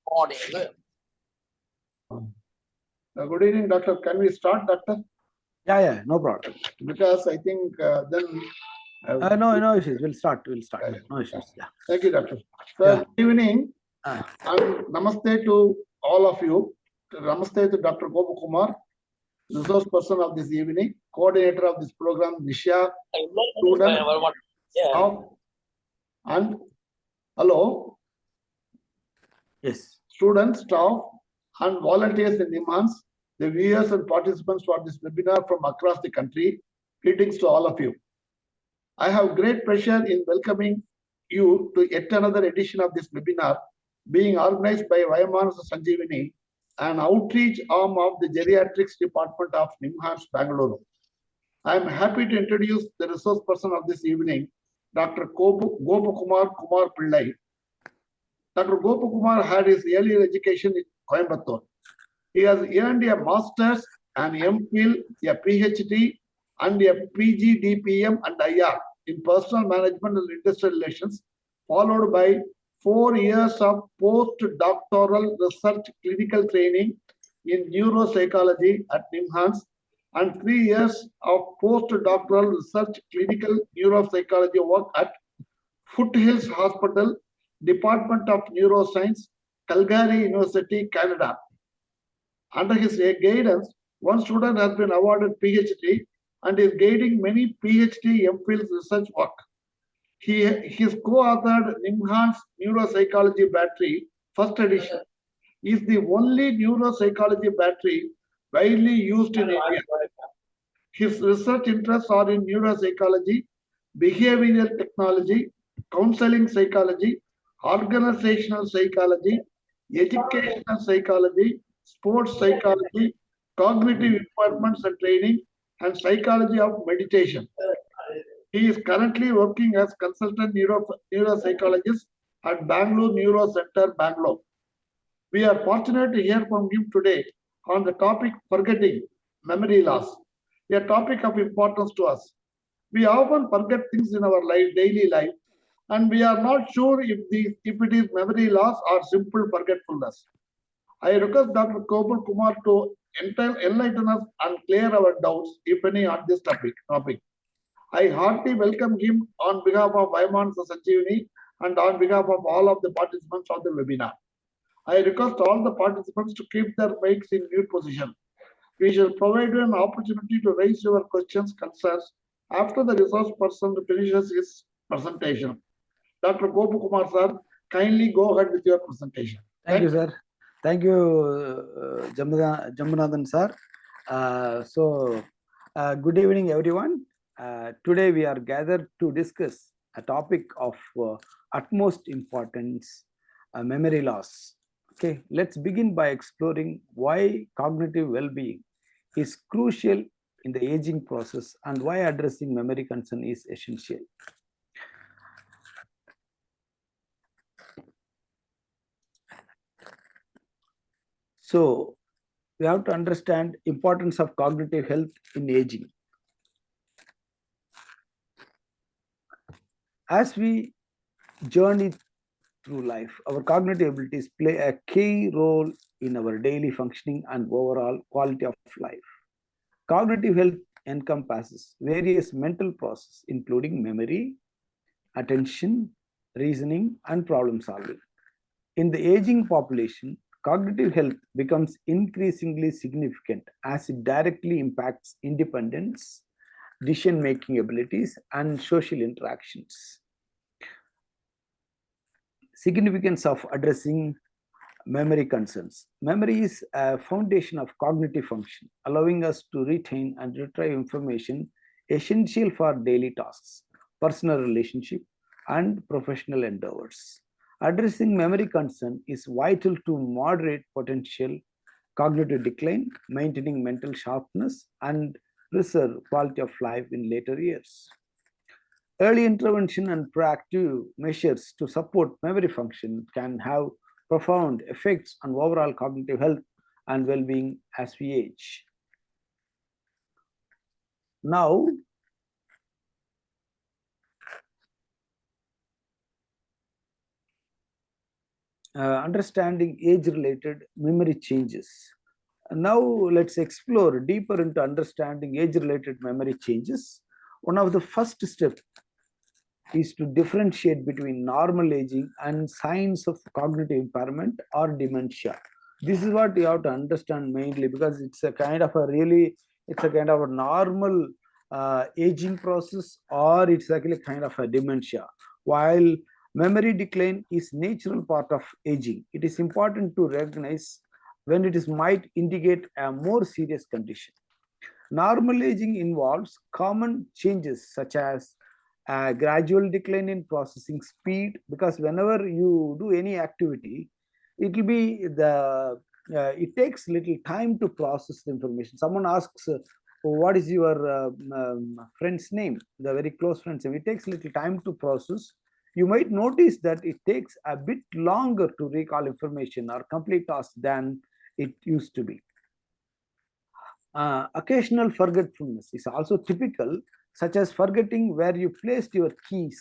Good evening, doctor. Can we start, doctor? Yeah, no problem. Because I think then. No issues. We'll start. Yeah. No issues. Yeah. Thank you, doctor. So, good evening. And namaste to all of you. Namaste to Dr. Gopukumar, resource person of this evening, coordinator of this program, Nisha, student, staff, and hello. Yes. Students, staff, and volunteers in NIMHANS, the viewers and participants for this webinar from across the country. Greetings to all of you. I have great pleasure in welcoming you to yet another edition of this webinar being organized by Vayomanasa Sanjeevani, an outreach arm of the Geriatrics Department of NIMHANS, Bangalore. I am happy to introduce the resource person of this evening, Dr. Gopukumar Pillai. Dr. Gopukumar had his earlier education in Coimbatore. He has earned a master's, an MPhil, a PhD, and a PGDPM and IR in personal management and industrial relations, followed by 4 years of postdoctoral research clinical training in neuropsychology at NIMHANS and 3 years of postdoctoral research clinical neuropsychology work at Foothills Hospital, Department of Neuroscience, Calgary University, Canada. Under his guidance, one student has been awarded PhD and is guiding many PhD MPhil research work. He has co-authored NIMHANS Neuropsychology Battery, first edition. He is the only neuropsychology battery widely used in India. His research interests are in neuropsychology, behavioral technology, counseling psychology, organizational psychology, educational psychology, sports psychology, cognitive impairments and training, and psychology of meditation. He is currently working as consultant neuropsychologist at Bangalore Neuro Center, Bangalore. We are fortunate to hear from him today on the topic forgetting memory loss, a topic of importance to us. We often forget things in our daily life, and we are not sure if it is memory loss or simple forgetfulness. I request Dr. Gopukumar to enlighten us and clear our doubts, if any, on this topic. I heartily welcome him on behalf of Vayomanasa Sanjeevani and on behalf of all of the participants of the webinar. I request all the participants to keep their mics in mute position. We shall provide you an opportunity to raise your questions, concerns after the resource person finishes his presentation. Dr. Gopukumar sir, kindly go ahead with your presentation. Thank you, sir. Thank you, Jambanathan sir. Good evening, everyone. Today we are gathered to discuss a topic of utmost importance, memory loss. Okay, let's begin by exploring why cognitive well-being is crucial in the aging process and why addressing memory concern is essential. So we have to understand importance of cognitive health in aging. As we journey through life, our cognitive abilities play a key role in our daily functioning and overall quality of life. Cognitive health encompasses various mental processes, including memory, attention, reasoning, and problem solving. In the aging population, cognitive health becomes increasingly significant as it directly impacts independence, decision-making abilities, and social interactions. Significance of addressing memory concerns. Memory is a foundation of cognitive function, allowing us to retain and retrieve information essential for daily tasks, personal relationship, and professional endeavors. Addressing memory concern is vital to moderate potential cognitive decline, maintaining mental sharpness, and preserve quality of life in later years. Early intervention and proactive measures to support memory function can have profound effects on overall cognitive health and well-being as we age. Now, understanding age-related memory changes. Now let's explore deeper into understanding age-related memory changes. One of the first steps is to differentiate between normal aging and signs of cognitive impairment or dementia. This is what you have to understand mainly, because it's a kind of a normal aging process, or it's actually kind of a dementia. While memory decline is natural part of aging, it is important to recognize when it is might indicate a more serious condition. Normal aging involves common changes such as a gradual decline in processing speed, because whenever you do any activity, it will be it takes little time to process the information. Someone asks, what is your friend's name, the very close friend's name? It takes little time to process. You might notice that it takes a bit longer to recall information or complete tasks than it used to be. Occasional forgetfulness is also typical, such as forgetting where you placed your keys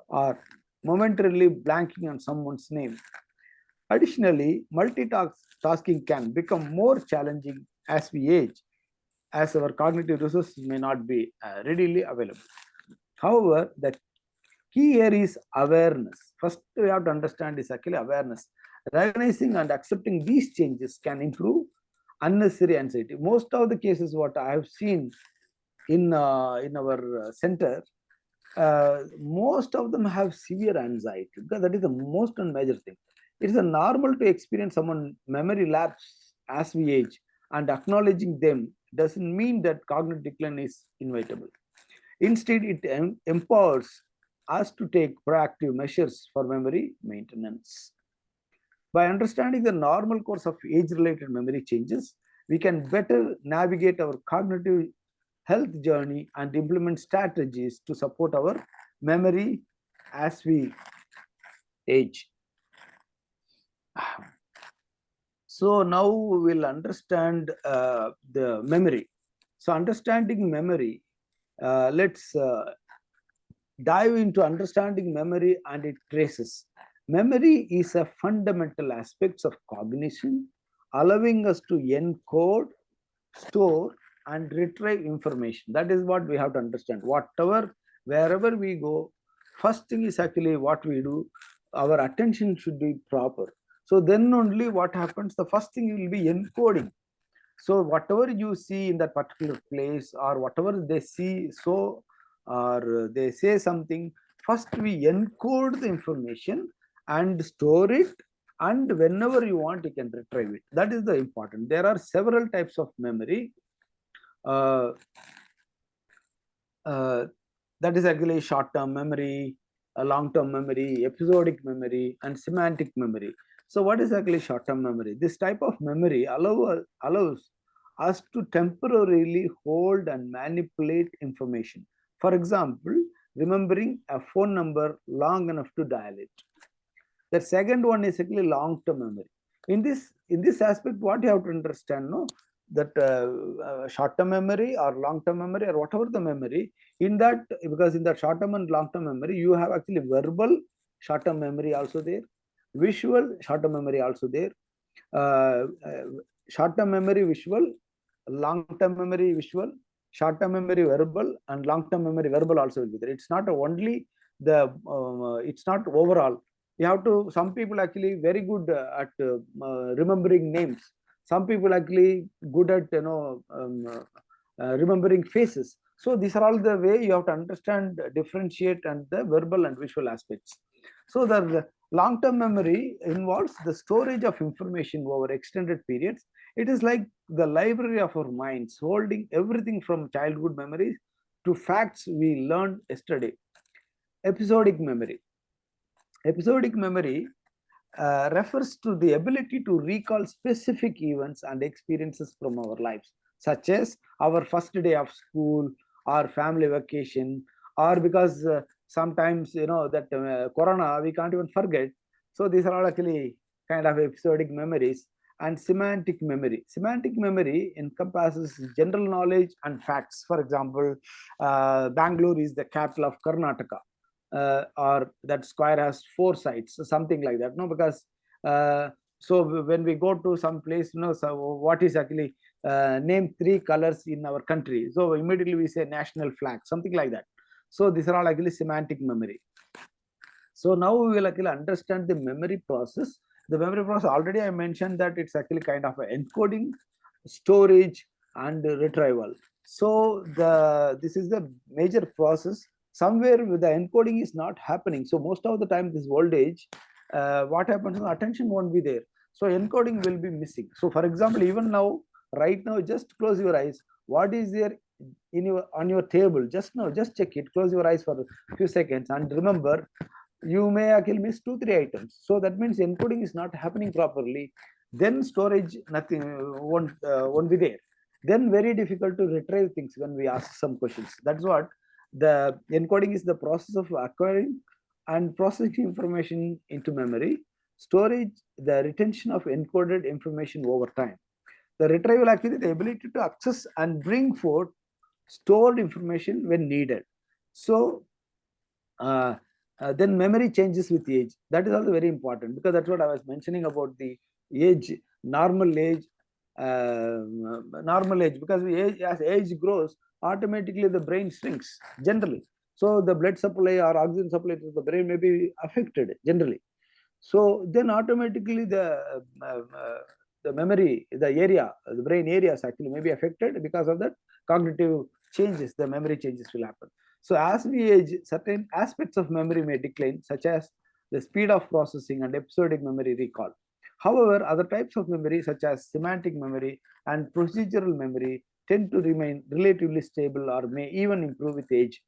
or momentarily blanking on someone's name. Additionally, multitasking can become more challenging as we age, as our cognitive resources may not be readily available. However, the key here is awareness. First, we have to understand is actually awareness. Recognizing and accepting these changes can improve unnecessary anxiety. Most of the cases, what I have seen in our center, most of them have severe anxiety, because that is the most and major thing. It is a normal to experience someone memory lapse as we age, and acknowledging them doesn't mean that cognitive decline is inevitable. Instead, it empowers us to take proactive measures for memory maintenance. By understanding the normal course of age-related memory changes, we can better navigate our cognitive health journey and implement strategies to support our memory as we age. So now we will understand the memory. So understanding memory, let's dive into understanding memory and its traces. Memory is a fundamental aspect of cognition, allowing us to encode, store, and retrieve information. That is what we have to understand. Wherever we go, first thing is actually what we do, our attention should be proper. So then only what happens, the first thing will be encoding. So whatever you see in that particular place, or whatever they see, so or they say something, first we encode the information and store it, and whenever you want you can retrieve it. That is the important. There are several types of memory. That is actually short-term memory, long-term memory, episodic memory, and semantic memory. So what is actually short-term memory? This type of memory allows us to temporarily hold and manipulate information. For example, remembering a phone number long enough to dial it. The second one is actually long-term memory. In this aspect, what you have to understand, no, that short-term memory or long-term memory or whatever the memory, in that, because in the short-term and long-term memory, you have actually verbal short-term memory also there, visual short-term memory also there, short-term memory visual, long-term memory visual, short-term memory verbal, and long-term memory verbal also will be there. It's not only the it's not overall. You have to, some people actually very good at remembering names. Some people actually good at remembering faces. So these are all the way you have to understand, differentiate, and the verbal and visual aspects. So the long-term memory involves the storage of information over extended periods. It is like the library of our minds, holding everything from childhood memories to facts we learned yesterday. Episodic memory. Episodic memory refers to the ability to recall specific events and experiences from our lives, such as our first day of school or family vacation, or because sometimes that corona we can't even forget. So these are all actually kind of episodic memories. And semantic memory. Semantic memory encompasses general knowledge and facts. For example, Bangalore is the capital of Karnataka. Or that square has 4 sides, something like that. No, because So when we go to some place, so what is actually name 3 colors in our country. So immediately we say national flag, something like that. So these are all actually semantic memory. So now we will actually understand the memory process. The memory process, already I mentioned that it's actually kind of encoding, storage, and retrieval. So this is the major process. Somewhere the encoding is not happening. So most of the time, this old age, what happens is attention won't be there. So encoding will be missing. So for example, even now, right now, just close your eyes. What is there on your table? Just now, just check it. Close your eyes for a few seconds and remember, you may actually miss 2-3 items. So that means encoding is not happening properly. Then storage nothing won't be there. Then very difficult to retrieve things when we ask some questions. That's what the encoding is, the process of acquiring and processing information into memory. Storage, the retention of encoded information over time. The retrieval, actually the ability to access and bring forth stored information when needed. So then memory changes with age. That is also very important, because that's what I was mentioning about the age, normal age, because as age grows, automatically the brain shrinks generally. So the blood supply or oxygen supply to the brain may be affected generally. So then automatically the memory, the brain areas actually may be affected. Because of that, cognitive changes, the memory changes will happen. So as we age, certain aspects of memory may decline, such as the speed of processing and episodic memory recall. However, other types of memory, such as semantic memory and procedural memory, tend to remain relatively stable or may even improve with age.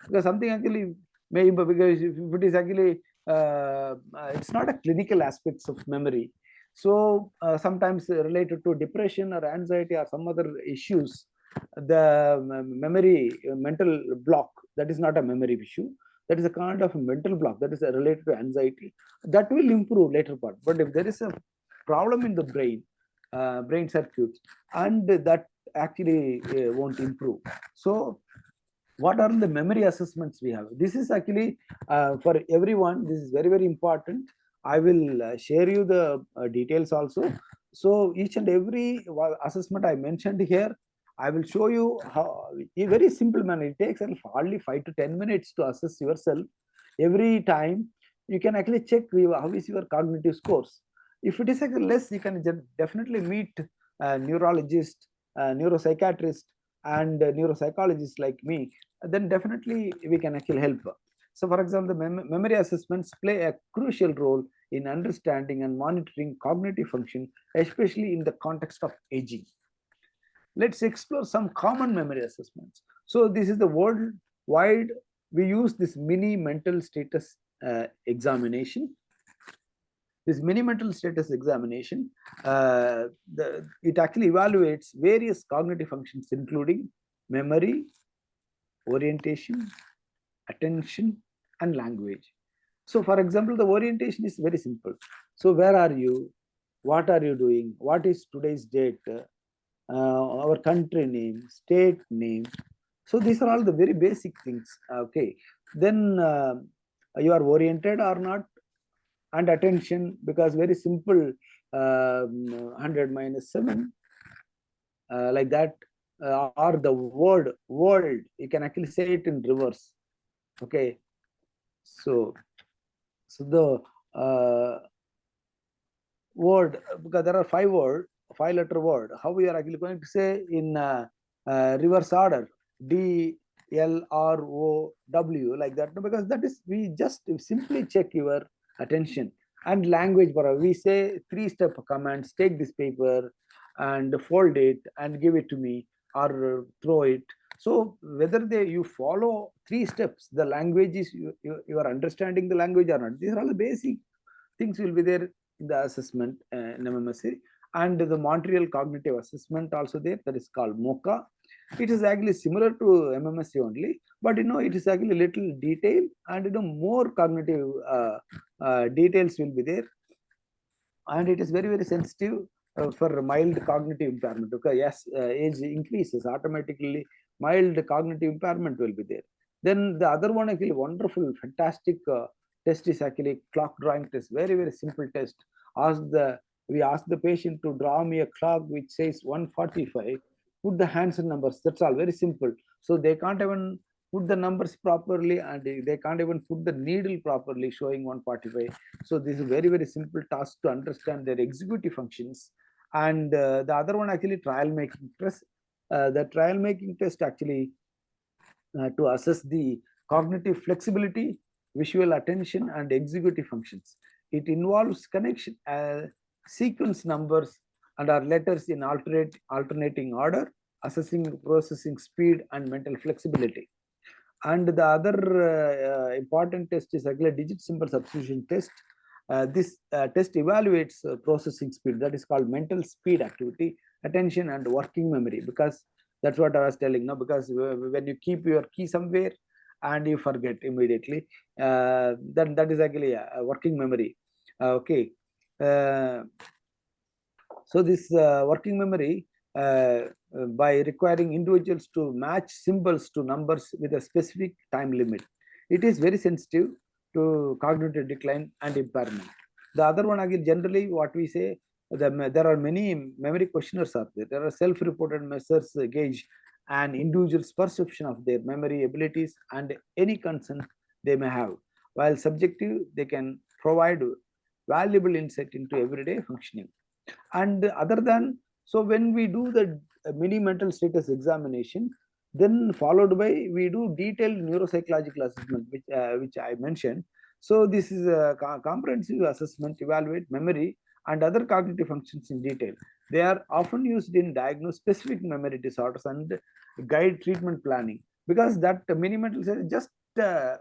Because something actually may improve, because if it is actually it's not a clinical aspects of memory. So sometimes related to depression or anxiety or some other issues, the memory mental block, that is not a memory issue, that is a kind of a mental block that is related to anxiety, that will improve later part. But if there is a problem in the brain circuits, and that actually won't improve. So what are the memory assessments we have? This is actually for everyone, this is very, very important. I will share you the details also. So each and every assessment I mentioned here, I will show you how, a very simple manner. It takes hardly 5 to 10 minutes to assess yourself. Every time you can actually check how is your cognitive scores. If it is actually less, you can definitely meet a neurologist, a neuropsychiatrist, and neuropsychologists like me. Then definitely we can actually help. So for example, the memory assessments play a crucial role in understanding and monitoring cognitive function, especially in the context of aging. Let's explore some common memory assessments. So this is the worldwide, we use this mini mental status examination. This mini mental status examination, it actually evaluates various cognitive functions, including memory, orientation, attention, and language. So for example, the orientation is very simple. So where are you? What are you doing? What is today's date? Our country name, state name. So these are all the very basic things. Okay. Then you are oriented or not, and attention, because very simple, 100 minus 7, like that, or the word world, you can actually say it in reverse. Okay. So the word, because there are 5-letter word, how we are actually going to say in reverse order, DLROW, like that, because that is, we just simply check your attention. And language, we say 3-step commands: take this paper and fold it and give it to me, or throw it. So whether you follow 3 steps, the language is, you are understanding the language or not. These are all the basic things will be there in the assessment in MMSC. And the Montreal Cognitive Assessment also there, that is called MOCA. It is actually similar to MMSC only, but it is actually little detail, and more cognitive details will be there. And it is very, very sensitive for mild cognitive impairment. Okay, yes, age increases, automatically mild cognitive impairment will be there. Then the other one, actually wonderful, fantastic test is actually clock drawing test. Very, very simple test. we ask the patient to draw me a clock which says 1:45, put the hands and numbers. That's all, very simple. So they can't even put the numbers properly, and they can't even put the needle properly showing 1:45. So this is a very, very simple task to understand their executive functions. And the other one actually trial making test. The trial making test actually to assess the cognitive flexibility, visual attention, and executive functions. It involves connection, sequence numbers and our letters in alternating order, assessing processing speed and mental flexibility. And the other important test is actually digit symbol substitution test. This test evaluates processing speed, that is called mental speed activity, attention, and working memory, because that's what I was telling now. Because when you keep your key somewhere and you forget immediately, then that is actually a working memory. Okay. So this working memory, by requiring individuals to match symbols to numbers with a specific time limit, it is very sensitive to cognitive decline and impairment. The other one again, generally what we say, there are many memory questionnaires are there. There are self-reported measures gauge an individual's perception of their memory abilities and any concern they may have. While subjective, they can provide valuable insight into everyday functioning. And other than, so when we do the mini mental status examination, then followed by we do detailed neuropsychological assessment, which I mentioned. So this is a comprehensive assessment, evaluate memory and other cognitive functions in detail. They are often used in diagnose specific memory disorders and guide treatment planning, because that mini mental status is just a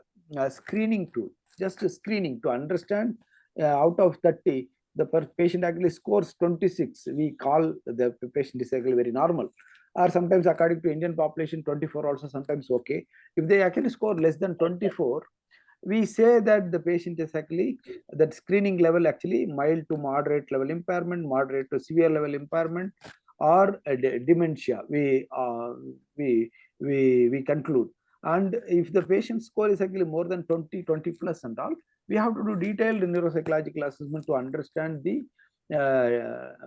screening tool, just a screening to understand out of 30, the patient actually scores 26. We call the patient is actually very normal, or sometimes according to Indian population 24 also sometimes okay. If they actually score less than 24, we say that the patient is actually, that screening level actually mild to moderate level impairment, moderate to severe level impairment, or dementia. We conclude. And if the patient score is actually more than 20 plus and all, we have to do detailed neuropsychological assessment to understand the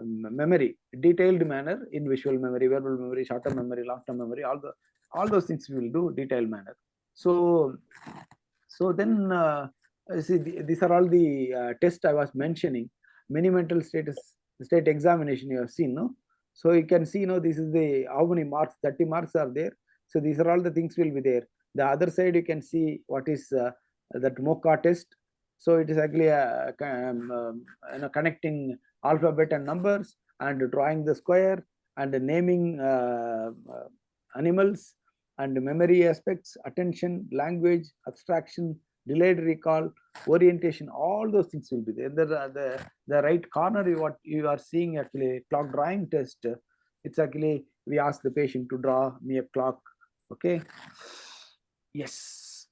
memory, detailed manner in visual memory, verbal memory, short-term memory, long-term memory, all those things we will do detailed manner. So then see, these are all the tests I was mentioning. Many mental state examination you have seen, no? So you can see, this is the how many marks, 30 marks are there. So these are all the things will be there. The other side you can see what is that MOCA test. So it is actually connecting alphabet and numbers and drawing the square and naming animals and memory aspects, attention, language, abstraction, delayed recall, orientation, all those things will be there. The right corner, what you are seeing actually clock drawing test. It's actually, we ask the patient to draw me a clock. Okay. Yes.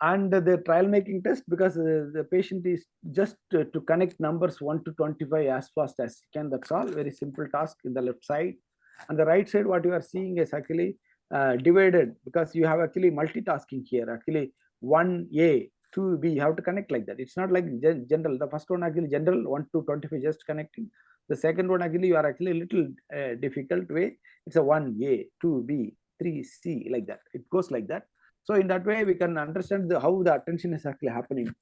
And the trial making test, because the patient is just to connect numbers 1 to 25 as fast as he can. That's all. Very simple task in the left side. And the right side, what you are seeing is actually divided, because you have actually multitasking here. Actually 1A, 2B, you have to connect like that. It's not like general. The first one actually general, 1 to 25 just connecting. The second one actually you are actually a little difficult way. It's a 1A, 2B, 3C, like that. It goes like that. So in that way, we can understand how the attention is actually happening.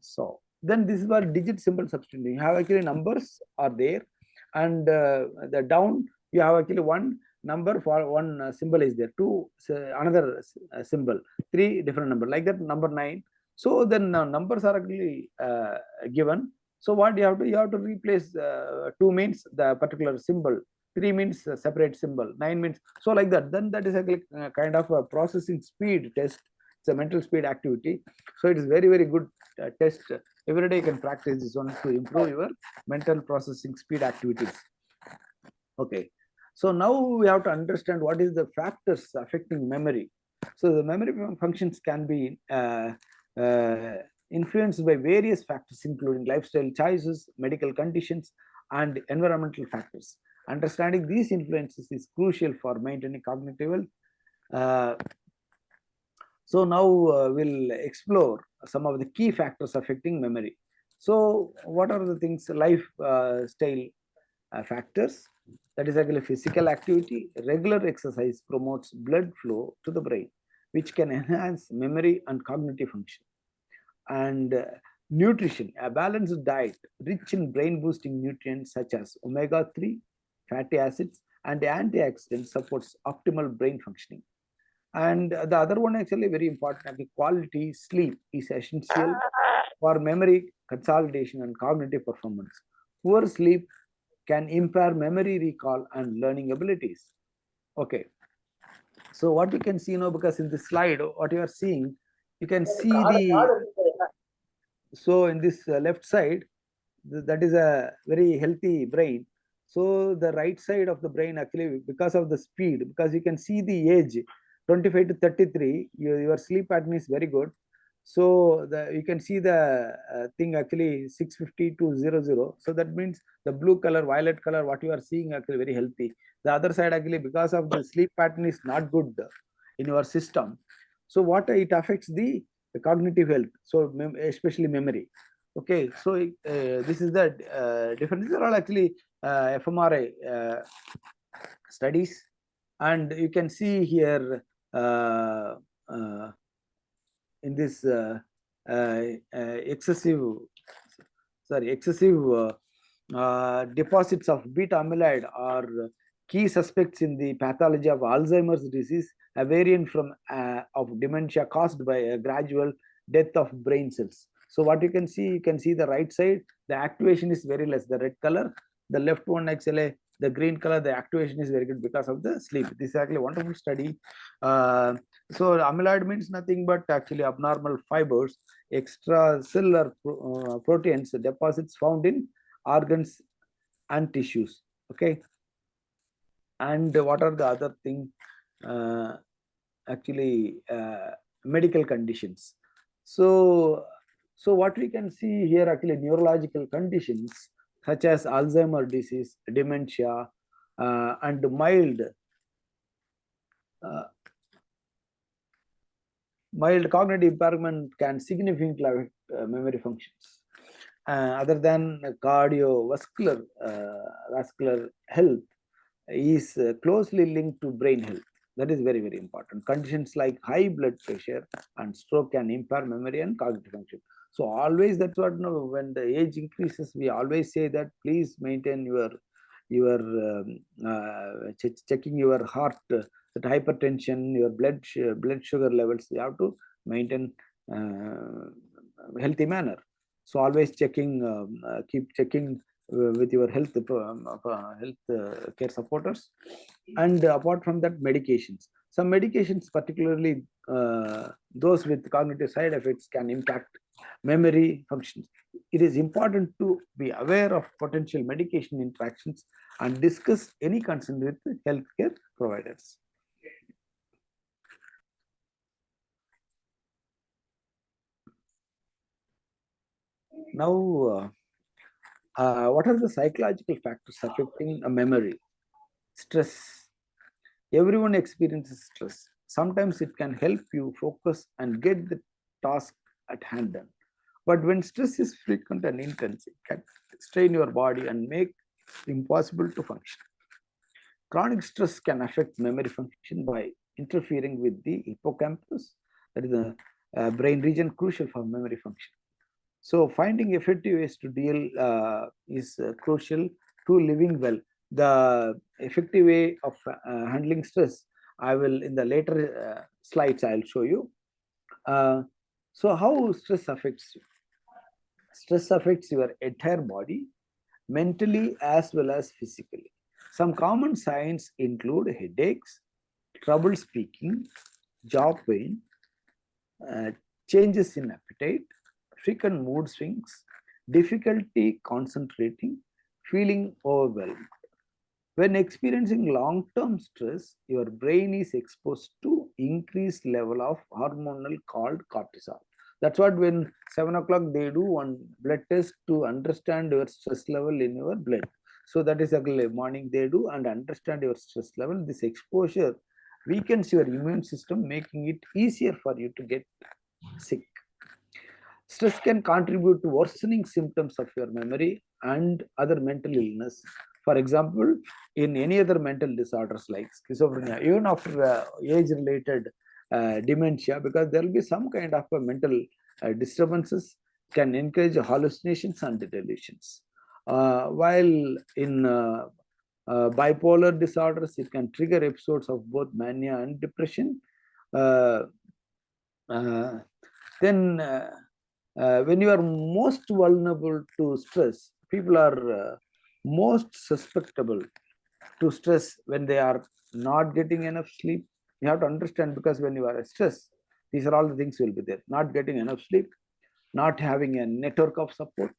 So then this is where digit symbol substitution. You have actually numbers are there, and the down you have actually one number for one symbol is there, two another symbol, three different number, like that, number 9. So then numbers are actually given. So what you have to replace 2 means the particular symbol, 3 means separate symbol, 9 means, so like that. Then that is a kind of a processing speed test. It's a mental speed activity. So it is very, very good test. Every day you can practice this one to improve your mental processing speed activities. Okay. So now we have to understand what is the factors affecting memory. So the memory functions can be influenced by various factors, including lifestyle choices, medical conditions, and environmental factors. Understanding these influences is crucial for maintaining cognitive. So now we'll explore some of the key factors affecting memory. So what are the things? Lifestyle factors. That is actually physical activity. Regular exercise promotes blood flow to the brain, which can enhance memory and cognitive function. And nutrition, a balanced diet rich in brain boosting nutrients such as omega-3 fatty acids and antioxidants supports optimal brain functioning. And the other one actually very important, quality sleep is essential for memory consolidation and cognitive performance. Poor sleep can impair memory recall and learning abilities. Okay, so what you can see now, because in this slide what you are seeing, you can see the, so in this left side, that is a very healthy brain. So the right side of the brain actually, because of the speed, because you can see the age 25 to 33, your sleep pattern is very good. So you can see the thing actually 650 to 00. So that means the blue color, violet color, what you are seeing actually very healthy. The other side actually, because of the sleep pattern is not good in your system. So what it affects the cognitive health, so especially memory. Okay, so this is the difference. These are all actually fMRI studies, and you can see here in this excessive deposits of beta amyloid are key suspects in the pathology of Alzheimer's disease, a variant from of dementia caused by a gradual death of brain cells. So what you can see the right side, the activation is very less, the red color. The left one actually, the green color, the activation is very good because of the sleep. This is actually a wonderful study. So amyloid means nothing but actually abnormal fibers, extracellular proteins, deposits found in organs and tissues. Okay, and what are the other thing? Actually, medical conditions. So what we can see here actually, neurological conditions such as Alzheimer's disease, dementia, and mild cognitive impairment can significantly affect memory functions. Other than cardiovascular vascular health is closely linked to brain health. That is very, very important. Conditions like high blood pressure and stroke can impair memory and cognitive function. So always, that's what, when the age increases, we always say that please maintain your checking your heart, that hypertension, your blood sugar levels. You have to maintain healthy manner. So always checking, keep checking with your health care supporters. And apart from that, medications. Some medications, particularly those with cognitive side effects, can impact memory functions. It is important to be aware of potential medication interactions and discuss any concern with healthcare providers. Now, what are the psychological factors affecting a memory? Stress. Everyone experiences stress. Sometimes it can help you focus and get the task at hand done. But when stress is frequent and intense, it can strain your body and make it impossible to function. Chronic stress can affect memory function by interfering with the hippocampus, that is the brain region crucial for memory function. So finding effective ways to deal is crucial to living well. The effective way of handling stress, I will, in the later slides, I'll show you. So how stress affects you? Stress affects your entire body, mentally as well as physically. Some common signs include headaches, trouble speaking, jaw pain, changes in appetite, frequent mood swings, difficulty concentrating, feeling overwhelmed. When experiencing long-term stress, your brain is exposed to increased level of hormonal called cortisol. That's what when 7 o'clock they do one blood test to understand your stress level in your blood. So that is actually morning they do and understand your stress level. This exposure weakens your immune system, making it easier for you to get sick. Stress can contribute to worsening symptoms of your memory and other mental illness. For example, in any other mental disorders like schizophrenia, even after age-related dementia, because there will be some kind of mental disturbances can encourage hallucinations and delusions. While in bipolar disorders, it can trigger episodes of both mania and depression. Uh, uh, then when you are most vulnerable to stress, people are most susceptible to stress when they are not getting enough sleep. You have to understand, because when you are stressed, these are all the things will be there. Not getting enough sleep, not having a network of support,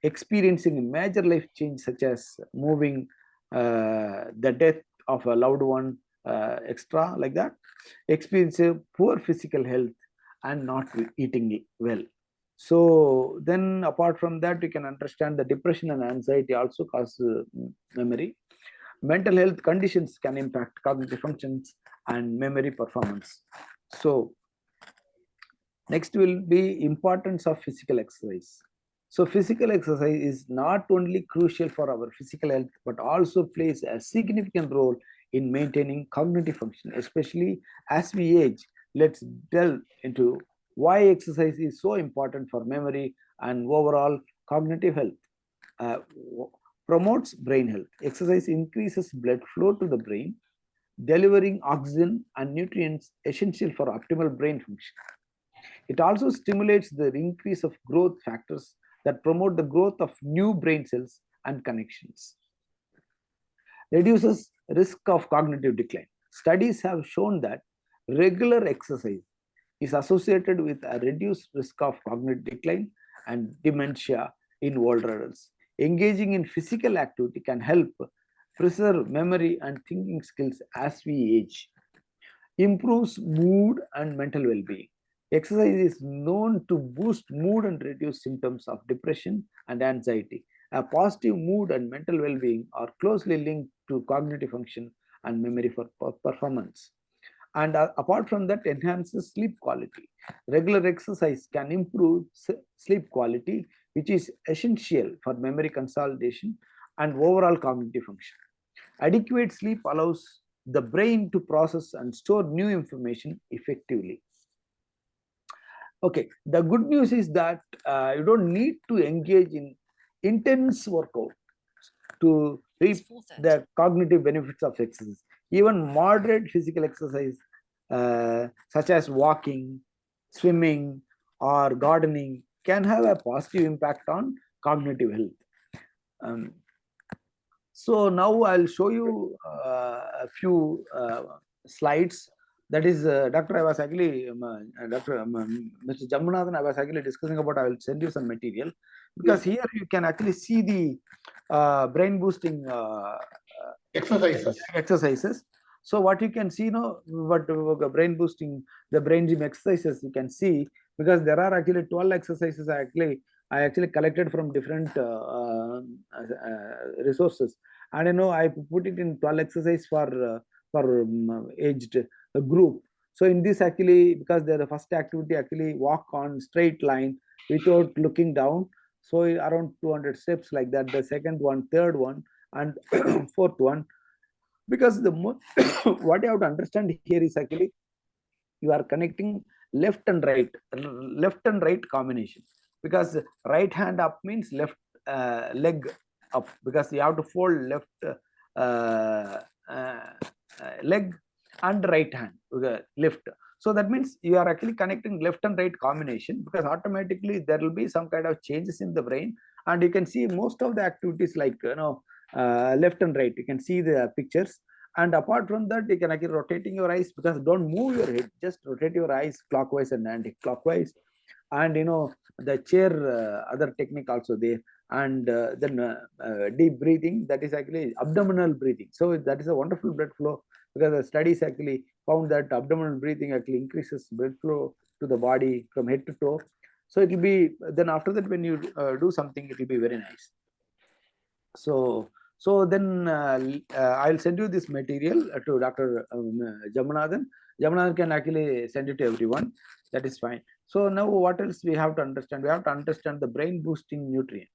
experiencing a major life change such as moving, the death of a loved one, extra like that, experiencing poor physical health and not eating well. So then apart from that, you can understand the depression and anxiety also cause memory. Mental health conditions can impact cognitive functions and memory performance. So next will be importance of physical exercise. So physical exercise is not only crucial for our physical health, but also plays a significant role in maintaining cognitive function, especially as we age. Let's delve into why exercise is so important for memory and overall cognitive health. Uh, Promotes brain health. Exercise increases blood flow to the brain, delivering oxygen and nutrients essential for optimal brain function. It also stimulates the increase of growth factors that promote the growth of new brain cells and connections. Reduces risk of cognitive decline. Studies have shown that regular exercise is associated with a reduced risk of cognitive decline and dementia in older adults. Engaging in physical activity can help preserve memory and thinking skills as we age. Improves mood and mental well-being. Exercise is known to boost mood and reduce symptoms of depression and anxiety. A positive mood and mental well-being are closely linked to cognitive function and memory for performance. And apart from that, enhances sleep quality. Regular exercise can improve sleep quality, which is essential for memory consolidation and overall cognitive function. Adequate sleep allows the brain to process and store new information effectively. Okay, the good news is that you don't need to engage in intense workout to reap the cognitive benefits of exercise. Even moderate physical exercise, such as walking, swimming, or gardening, can have a positive impact on cognitive health. So now I'll show you a few slides. That is, Dr. I was actually, Mr. Jammunathan, I was actually discussing about, I will send you some material, because here you can actually see the brain boosting exercises. So what you can see now, what brain boosting, the brain gym exercises you can see, because there are actually 12 exercises I actually collected from different resources, and I put it in 12 exercise for aged group. So in this, actually, because the first activity actually walk on straight line without looking down, so around 200 steps like that. The second one, third one, and fourth one, because the what you have to understand here is actually you are connecting left and right combination, because right hand up means left leg up, because you have to fold left leg and right hand lift. So that means you are actually connecting left and right combination, because automatically there will be some kind of changes in the brain, and you can see most of the activities like left and right. You can see the pictures. And apart from that, you can actually rotating your eyes, because don't move your head, just rotate your eyes clockwise and anti-clockwise. And the chair other technique also there. And then deep breathing, that is actually abdominal breathing. So that is a wonderful blood flow, because the studies actually found that abdominal breathing actually increases blood flow to the body from head to toe. So it will be, then after that, when you do something, it will be very nice. So then I'll send you this material to Dr. Jammunathan. Jammunathan can actually send it to everyone. That is fine. So now what else we have to understand? We have to understand the brain boosting nutrient.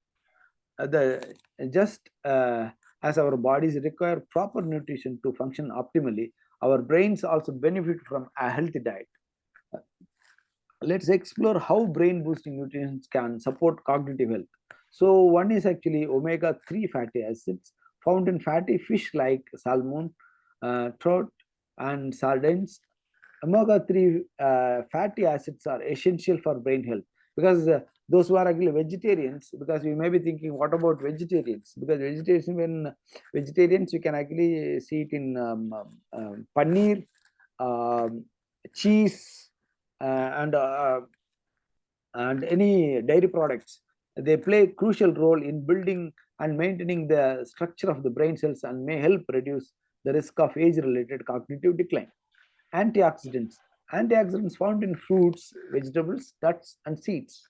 Just as our bodies require proper nutrition to function optimally, our brains also benefit from a healthy diet. Let's explore how brain boosting nutrients can support cognitive health. So one is actually omega-3 fatty acids found in fatty fish like salmon, trout, and sardines. Omega-3 fatty acids are essential for brain health, because those who are actually vegetarians, because we may be thinking, what about vegetarians? Because vegetarians, you can actually see it in paneer, cheese, and any dairy products. They play a crucial role in building and maintaining the structure of the brain cells and may help reduce the risk of age-related cognitive decline. Antioxidants. Antioxidants found in fruits, vegetables, nuts, and seeds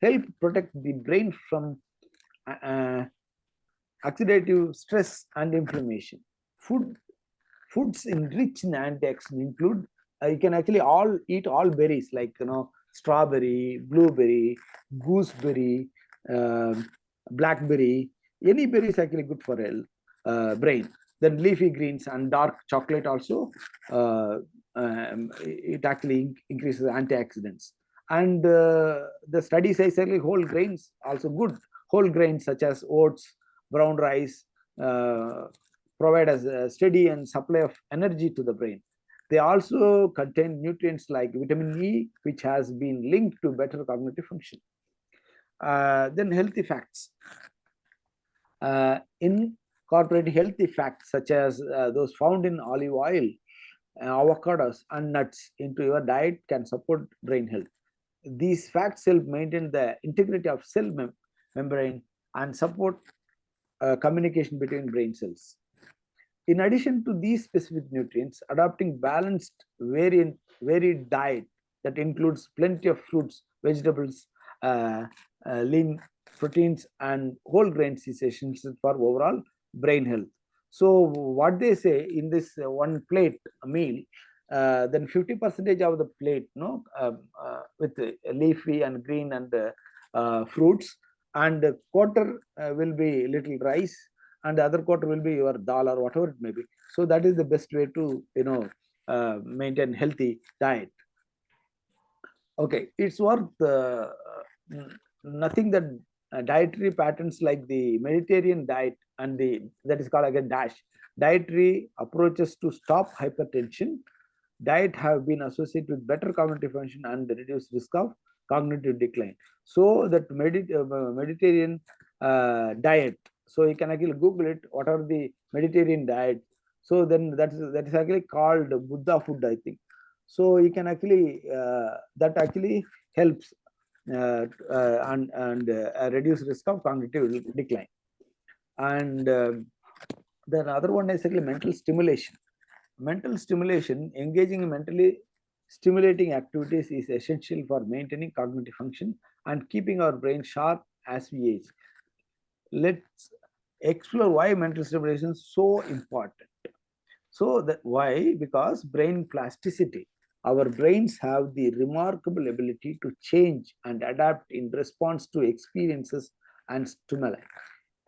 help protect the brain from oxidative stress and inflammation. Foods enriched in antioxidants include, you can actually eat all berries, like strawberry, blueberry, gooseberry, blackberry. Any berry is actually good for brain. Then leafy greens and dark chocolate also, it actually increases antioxidants. And the study says actually whole grains also good. Whole grains such as oats, brown rice, provide us a steady and supply of energy to the brain. They also contain nutrients like vitamin E, which has been linked to better cognitive function. Then healthy facts. Incorporate healthy facts such as those found in olive oil, avocados, and nuts into your diet can support brain health. These facts help maintain the integrity of cell membrane and support communication between brain cells. In addition to these specific nutrients, adopting balanced, varied diet that includes plenty of fruits, vegetables, lean proteins, and whole grains is essential for overall brain health. So what they say in this one plate meal, then 50% of the plate, with leafy and green and fruits, and a quarter will be little rice, and the other quarter will be your dal or whatever it may be. So that is the best way to maintain healthy diet. Okay, it's worth nothing that dietary patterns like the Mediterranean diet and that is called again DASH dietary approaches to stop hypertension diet have been associated with better cognitive function and reduced risk of cognitive decline. So that Mediterranean diet, so you can actually Google it, what are the Mediterranean diet. So then that is actually called Buddha food, I think. So you can actually that actually helps and reduce risk of cognitive decline. And the other one is actually mental stimulation. Mental stimulation, engaging in mentally stimulating activities is essential for maintaining cognitive function and keeping our brain sharp as we age. Let's explore why mental stimulation is so important. So that why? Because brain plasticity. Our brains have the remarkable ability to change and adapt in response to experiences and stimuli.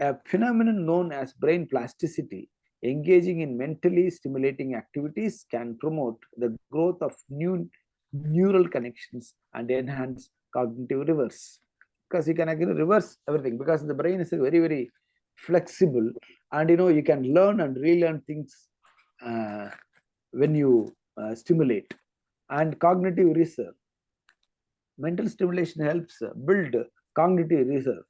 A phenomenon known as brain plasticity, engaging in mentally stimulating activities, can promote the growth of new neural connections and enhance cognitive reverse. Because you can actually reverse everything, because the brain is very, very flexible, and you can learn and relearn things when you stimulate. And cognitive reserve. Mental stimulation helps build cognitive reserve,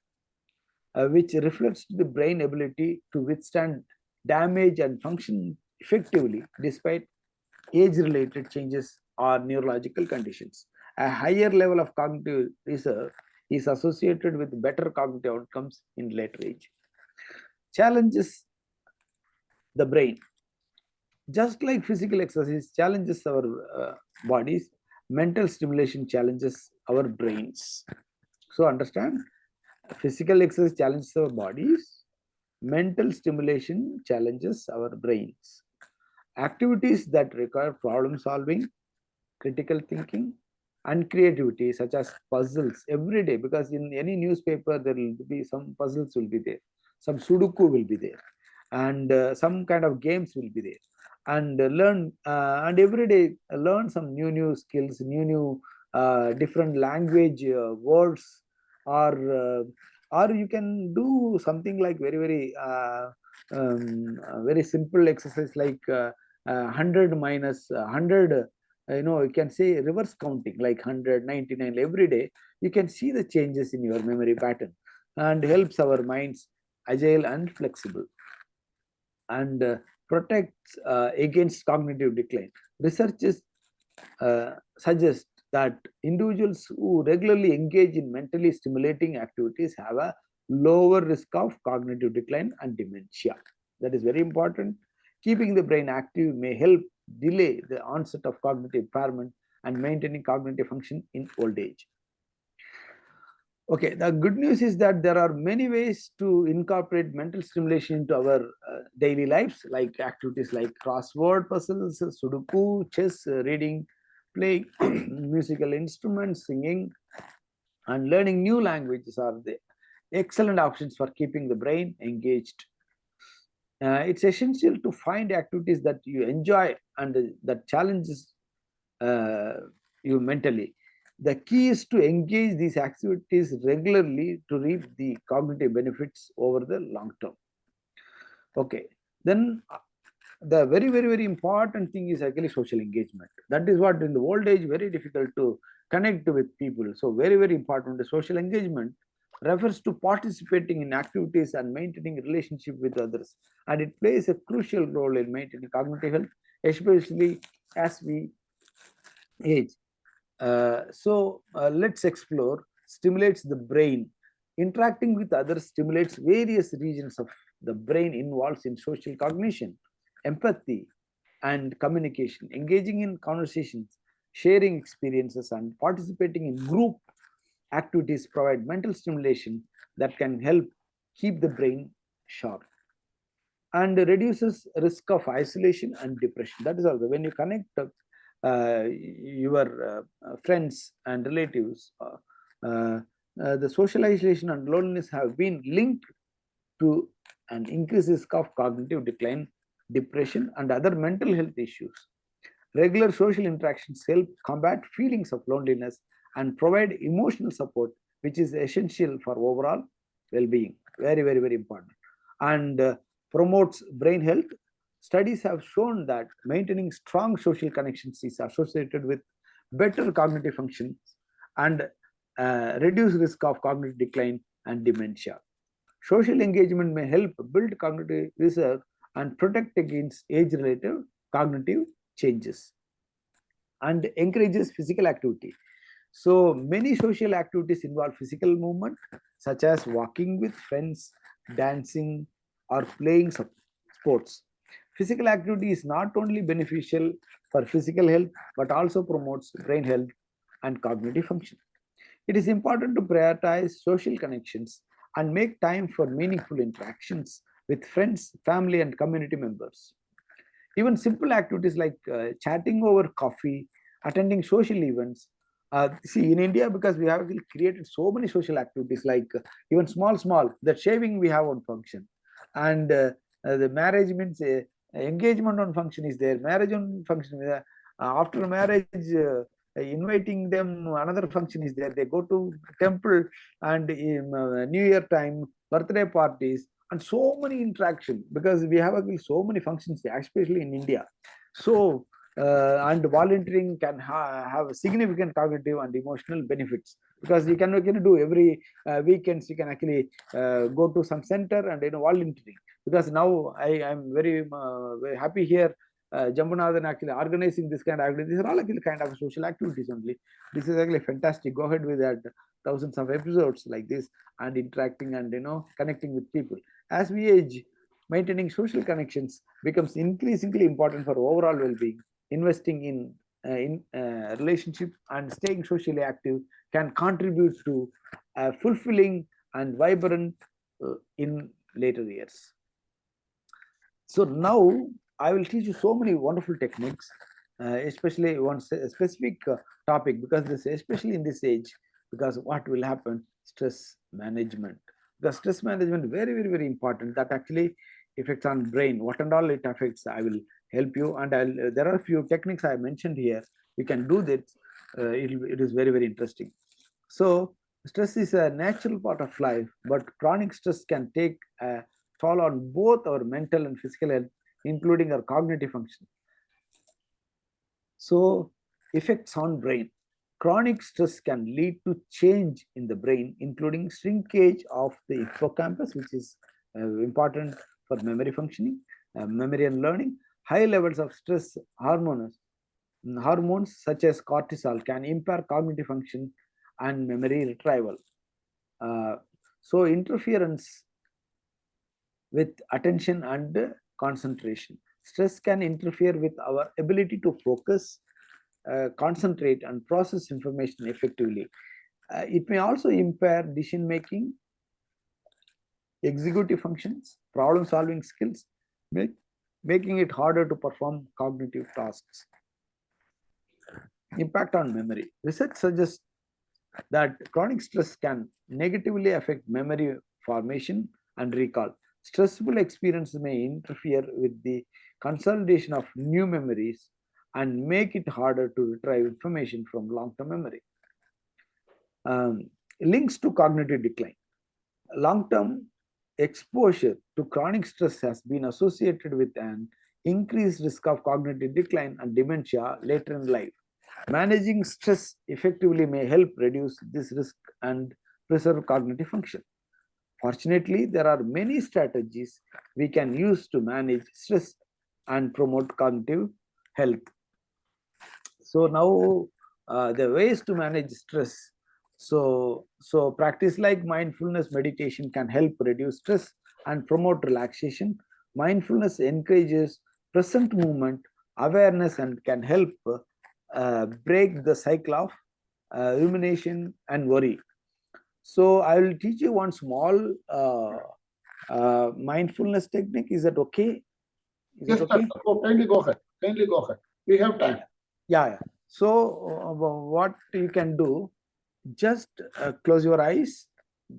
which reflects the brain ability to withstand damage and function effectively despite age-related changes or neurological conditions. A higher level of cognitive reserve is associated with better cognitive outcomes in later age. Challenges the brain. Just like physical exercise challenges our bodies, mental stimulation challenges our brains. So understand, physical exercise challenges our bodies, mental stimulation challenges our brains. Activities that require problem solving, critical thinking, and creativity, such as puzzles every day, because in any newspaper there will be some puzzles will be there, some Sudoku will be there, and some kind of games will be there, and learn and every day learn some new skills, new different language words, or you can do something like very simple exercise like 100 minus 100, you can say reverse counting like 199 every day. You can see the changes in your memory pattern, and helps our minds agile and flexible, and protects against cognitive decline. Researchers suggest that individuals who regularly engage in mentally stimulating activities have a lower risk of cognitive decline and dementia. That is very important. Keeping the brain active may help delay the onset of cognitive impairment and maintaining cognitive function in old age. Okay, the good news is that there are many ways to incorporate mental stimulation into our daily lives, like activities like crossword puzzles, Sudoku, chess, reading, playing musical instruments, singing, and learning new languages are the excellent options for keeping the brain engaged. It's essential to find activities that you enjoy and that challenges you mentally. The key is to engage these activities regularly to reap the cognitive benefits over the long term. Okay, then the very important thing is actually social engagement. That is what in the old age very difficult to connect with people. So very important. The social engagement refers to participating in activities and maintaining relationship with others, and it plays a crucial role in maintaining cognitive health, especially as we age. Let's explore stimulates the brain. Interacting with others stimulates various regions of the brain involved in social cognition, empathy, and communication. Engaging in conversations, sharing experiences, and participating in group activities provide mental stimulation that can help keep the brain sharp and reduces risk of isolation and depression. That is also when you connect your friends and relatives, the social isolation and loneliness have been linked to an increased risk of cognitive decline, depression, and other mental health issues. Regular social interactions help combat feelings of loneliness and provide emotional support, which is essential for overall well-being. Very important. And promotes brain health. Studies have shown that maintaining strong social connections is associated with better cognitive functions and reduced risk of cognitive decline and dementia. Social engagement may help build cognitive reserve and protect against age-related cognitive changes, and encourages physical activity. So many social activities involve physical movement, such as walking with friends, dancing, or playing sports. Physical activity is not only beneficial for physical health, but also promotes brain health and cognitive function. It is important to prioritize social connections and make time for meaningful interactions with friends, family, and community members. Even simple activities like chatting over coffee, attending social events. See, in India, because we have created so many social activities, like even small, that shaving we have one function, and the marriage means engagement on function is there, marriage on function is there. After marriage, inviting them, another function is there. They go to temple, and in New Year time, birthday parties, and so many interaction, because we have so many functions, especially in India. So and volunteering can have significant cognitive and emotional benefits, because you can do every weekends. You can actually go to some center and volunteering, because now I am very happy here. Jambunathan actually organizing this kind of activities. These are all actually kind of social activities only. This is actually fantastic. Go ahead with that. Thousands of episodes like this, and interacting and connecting with people. As we age, maintaining social connections becomes increasingly important for overall well-being. Investing in relationship and staying socially active can contribute to fulfilling and vibrant in later years. So now I will teach you so many wonderful techniques especially one specific topic, because this, especially in this age, because what will happen, stress management. The stress management very, very, very important. That actually affects on brain. What and all it affects, I will help you. And there are a few techniques I mentioned here. You can do this. It is very, very interesting. So stress is a natural part of life, but chronic stress can take a toll on both our mental and physical health, including our cognitive function. So effects on brain. Chronic stress can lead to change in the brain, including shrinkage of the hippocampus, which is important for memory functioning, memory and learning. High levels of stress hormones such as cortisol can impair cognitive function and memory retrieval. So interference with attention and concentration. Stress can interfere with our ability to focus, concentrate, and process information effectively. It may also impair decision making, executive functions, problem solving skills, making it harder to perform cognitive tasks. Impact on memory. Research suggests that chronic stress can negatively affect memory formation and recall. Stressful experiences may interfere with the consolidation of new memories and make it harder to retrieve information from long-term memory. Links to cognitive decline. Long-term exposure to chronic stress has been associated with an increased risk of cognitive decline and dementia later in life. Managing stress effectively may help reduce this risk and preserve cognitive function. Fortunately, there are many strategies we can use to manage stress and promote cognitive health. So now the ways to manage stress. So practice like mindfulness meditation can help reduce stress and promote relaxation. Mindfulness encourages present moment, awareness, and can help break the cycle of rumination and worry. So I will teach you one small mindfulness technique. Is that okay? Yes, sir. Kindly go ahead. Kindly go ahead. We have time. Yeah. So what you can do, just close your eyes.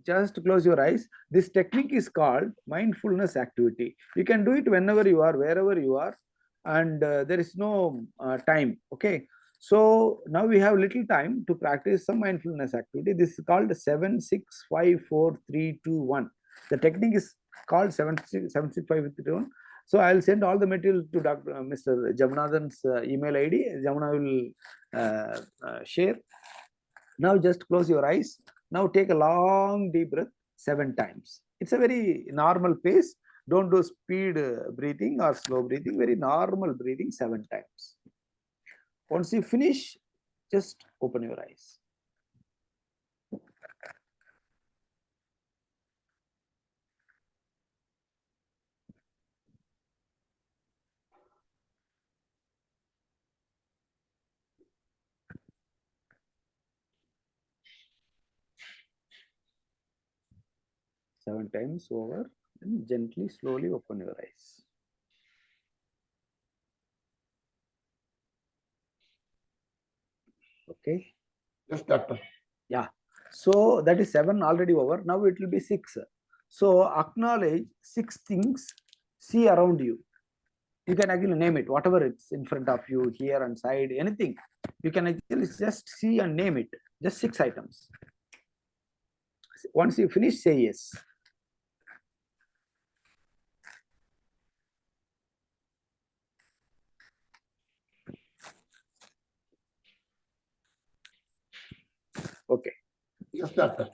Just close your eyes. This technique is called mindfulness activity. You can do it whenever you are, wherever you are, and there is no time. Okay. So now we have little time to practice some mindfulness activity. This is called 7, 6, 5, 4, 3, 2, 1. The technique is called 7, 6, 5, 3, 2, 1. So I'll send all the material to Mr. Jamunathan's email ID. Jamuna will share. Now just close your eyes. Now take a long deep breath 7 times. It's a very normal pace. Don't do speed breathing or slow breathing. Very normal breathing 7 times. Once you finish, just open your eyes. Seven times over, and gently, slowly open your eyes. Okay. Yes, doctor. Yeah. So that is 7 already over. Now it will be 6. So acknowledge 6 things. See around you. You can actually name it, whatever it's in front of you, here and side, anything. You can actually just see and name it. Just 6 items. Once you finish, say yes. Okay. Yes, doctor.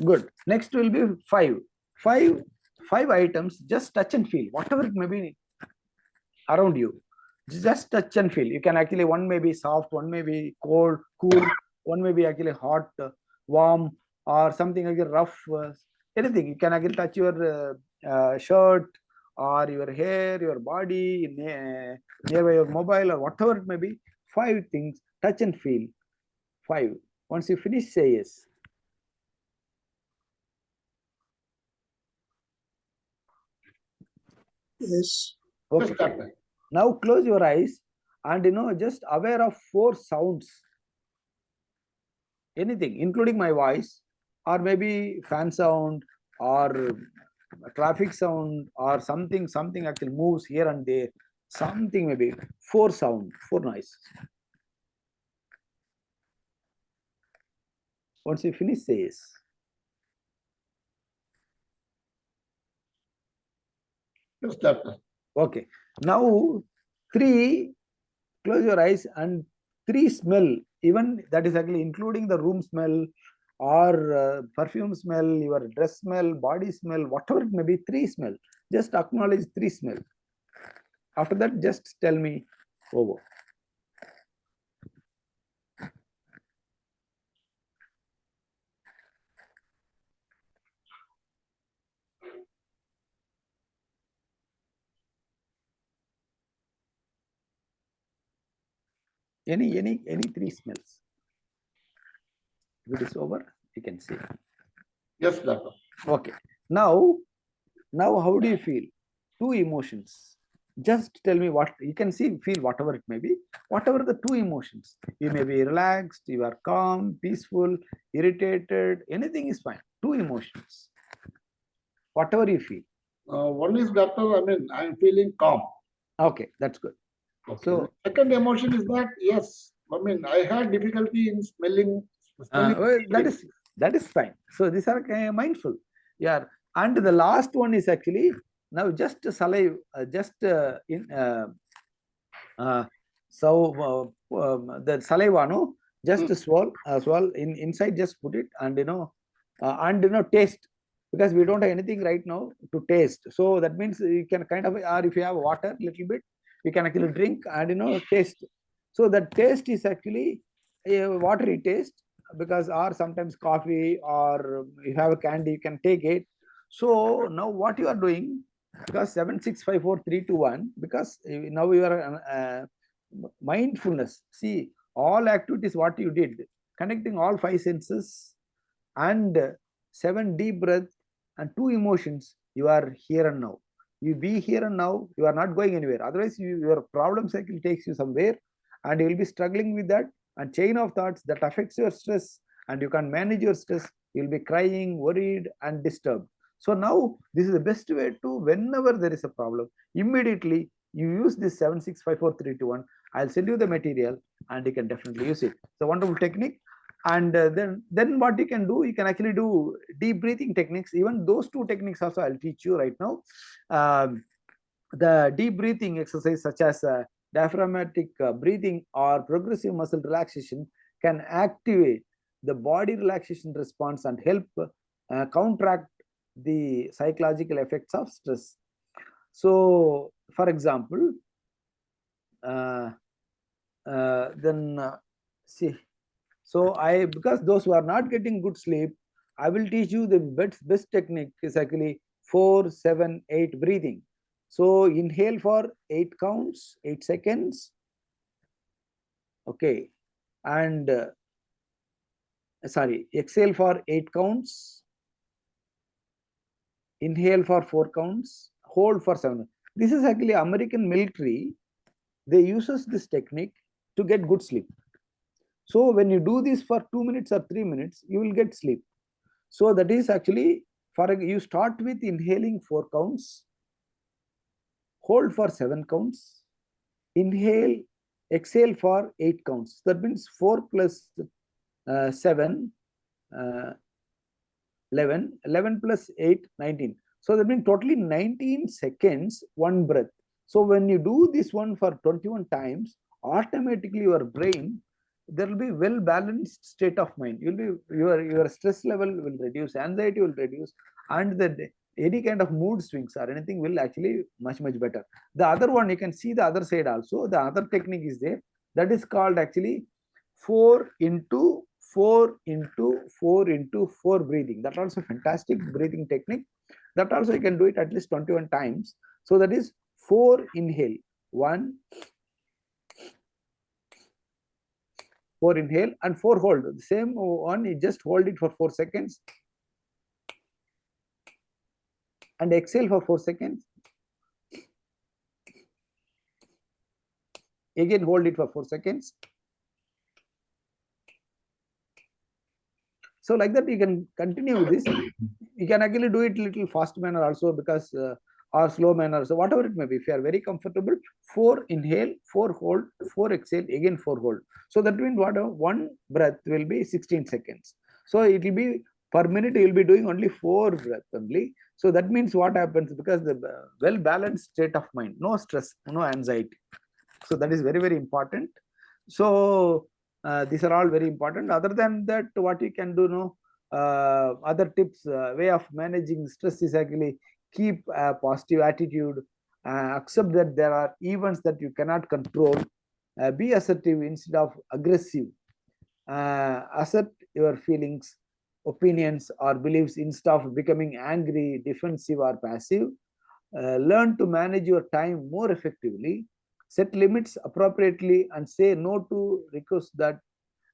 Good. Next will be 5. 5 items, just touch and feel, whatever it may be around you. Just touch and feel. You can actually, one may be soft, one may be cold, cool, one may be actually hot, warm, or something like rough, anything. You can actually touch your shirt or your hair, your body, nearby your mobile, or whatever it may be. 5 things, touch and feel. 5. Once you finish, say yes. Yes. Okay. Now close your eyes and just aware of 4 sounds, anything including my voice, or maybe fan sound, or traffic sound, or something actually moves here and there, something, maybe 4 sound, 4 noise. Once you finish, say yes. Yes, doctor. Okay. Now 3, close your eyes, and 3 smell, even that is actually including the room smell or perfume smell, your dress smell, body smell, whatever it may be, 3 smell. Just acknowledge 3 smell. After that, just tell me over. Any 3 smells. If it is over, you can say. Yes, doctor. Okay. Now how do you feel? 2 emotions. Just tell me what you can see, feel, whatever it may be, whatever the 2 emotions. You may be relaxed, you are calm, peaceful, irritated, anything is fine. 2 emotions. Whatever you feel. One is, doctor, I mean, I'm feeling calm. Okay, that's good. Okay. So Second emotion is that, yes, I mean, I had difficulty in smelling. well, that is fine. So these are mindful. Yeah. And the last one is actually now just saliva, the saliva, no, just swallow, inside, just put it, and and taste, because we don't have anything right now to taste. So that means you can kind of, or if you have water little bit, you can actually drink and taste. So that taste is actually a watery taste, because, or sometimes coffee, or you have a candy, you can take it. So now what you are doing, because 7, 6, 5, 4, 3, 2, 1, because now you are mindfulness. See, all activities what you did, connecting all 5 senses, and 7 deep breath, and 2 emotions. You are here and now. You be here and now. You are not going anywhere. Otherwise, your problem cycle takes you somewhere, and you will be struggling with that, and chain of thoughts that affects your stress, and you can't manage your stress. You'll be crying, worried, and disturbed. So now this is the best way to, whenever there is a problem, immediately you use this 7, 6, 5, 4, 3, 2, 1. I'll send you the material, and you can definitely use it. It's a wonderful technique. And then what you can do, you can actually do deep breathing techniques. Even those 2 techniques also I'll teach you right now. The deep breathing exercise, such as diaphragmatic breathing or progressive muscle relaxation, can activate the body relaxation response and help counteract the psychological effects of stress. So for example, see, so because those who are not getting good sleep, I will teach you the best technique is actually 4, 7, 8 breathing. So inhale for 8 counts, 8 seconds. Okay. And exhale for 8 counts. Inhale for 4 counts. Hold for 7. This is actually American military. They uses this technique to get good sleep. So when you do this for 2 minutes or 3 minutes, you will get sleep. So that is actually, you start with inhaling 4 counts, hold for 7 counts, inhale, exhale for 8 counts. That means 4 plus 7, 11, 11 plus 8, 19. So that means totally 19 seconds, 1 breath. So when you do this one for 21 times, automatically your brain, there will be well balanced state of mind. You'll be, your stress level will reduce, anxiety will reduce, and any kind of mood swings or anything will actually much better. The other one, you can see the other side also. The other technique is there, that is called actually 4 into 4 into 4 into 4 breathing. That also fantastic breathing technique. That also you can do it at least 21 times. So that is 4 inhale, 1, 4 inhale, and 4 hold. The same one, you just hold it for 4 seconds and exhale for 4 seconds. Again, hold it for 4 seconds. So like that, you can continue with this. You can actually do it little fast manner also, because or slow manner. So whatever it may be, if you are very comfortable, 4 inhale, 4 hold, 4 exhale, again 4 hold. So that means whatever one breath will be 16 seconds. So it will be per minute, you will be doing only 4 breaths only. So that means what happens, because the well balanced state of mind, no stress, no anxiety. So that is very, very important. So these are all very important. Other than that, what you can do now, other tips, way of managing stress is actually keep a positive attitude, accept that there are events that you cannot control, be assertive instead of aggressive, assert your feelings, opinions, or beliefs instead of becoming angry, defensive, or passive. Learn to manage your time more effectively, set limits appropriately, and say no to requests that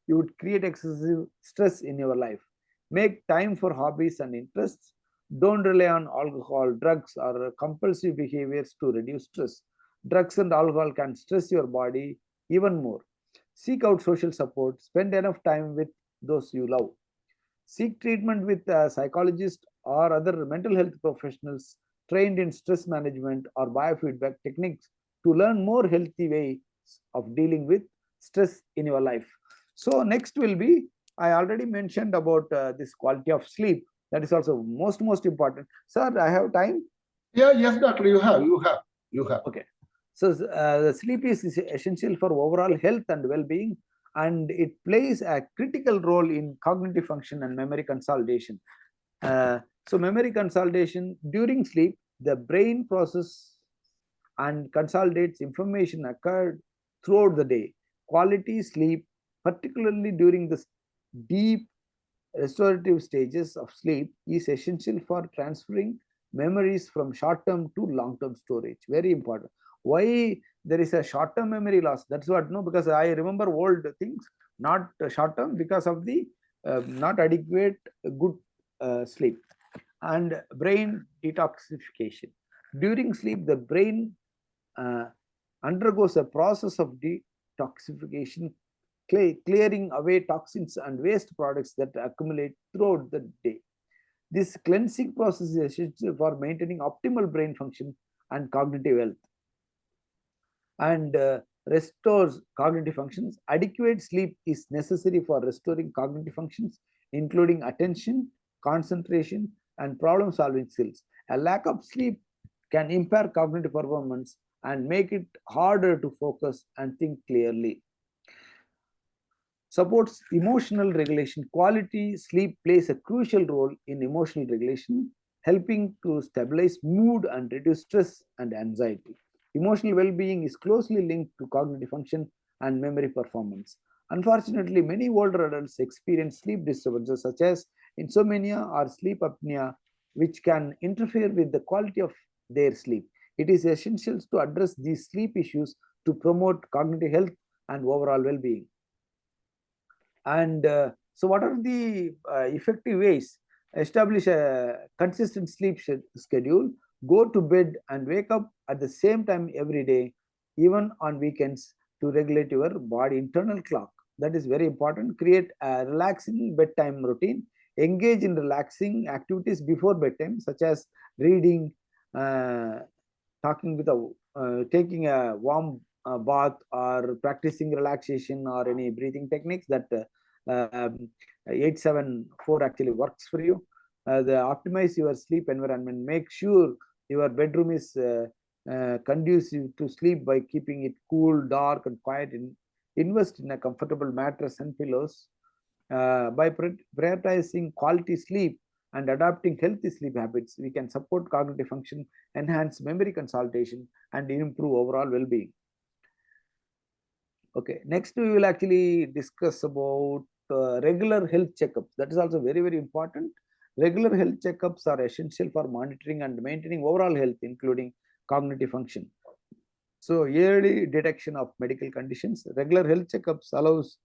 you would create excessive stress in your life. Make time for hobbies and interests. Don't rely on alcohol, drugs, or compulsive behaviors to reduce stress. Drugs and alcohol can stress your body even more. Seek out social support. Spend enough time with those you love. Seek treatment with a psychologist or other mental health professionals trained in stress management or biofeedback techniques to learn more healthy ways of dealing with stress in your life. So next will be, I already mentioned about this quality of sleep. That is also most important. Sir, I have time? Yeah, yes, doctor, you have. Okay. So the sleep is essential for overall health and well-being, and it plays a critical role in cognitive function and memory consolidation. So memory consolidation during sleep, the brain process and consolidates information occurred throughout the day. Quality sleep, particularly during the deep restorative stages of sleep, is essential for transferring memories from short-term to long-term storage. Very important. Why there is a short-term memory loss? That's what, no, because I remember old things, not short-term, because of the not adequate good sleep. And brain detoxification. During sleep, the brain undergoes a process of detoxification, clearing away toxins and waste products that accumulate throughout the day. This cleansing process is essential for maintaining optimal brain function and cognitive health, and restores cognitive functions. Adequate sleep is necessary for restoring cognitive functions, including attention, concentration, and problem solving skills. A lack of sleep can impair cognitive performance and make it harder to focus and think clearly. Supports emotional regulation. Quality sleep plays a crucial role in emotional regulation, helping to stabilize mood and reduce stress and anxiety. Emotional well-being is closely linked to cognitive function and memory performance. Unfortunately, many older adults experience sleep disturbances such as insomnia or sleep apnea, which can interfere with the quality of their sleep. It is essential to address these sleep issues to promote cognitive health and overall well-being. And so what are the effective ways? Establish a consistent sleep schedule. Go to bed and wake up at the same time every day, even on weekends, to regulate your body internal clock. That is very important. Create a relaxing bedtime routine. Engage in relaxing activities before bedtime, such as reading, talking with taking a warm bath, or practicing relaxation, or any breathing techniques. That 874 actually works for you. Optimize your sleep environment. Make sure your bedroom is conducive to sleep by keeping it cool, dark, and quiet. Invest in a comfortable mattress and pillows. By prioritizing quality sleep and adopting healthy sleep habits, we can support cognitive function, enhance memory consolidation, and improve overall well-being. Okay, next we will actually discuss about regular health checkups. That is also very, very important. Regular health checkups are essential for monitoring and maintaining overall health, including cognitive function. So early detection of medical conditions. Regular health checkups allows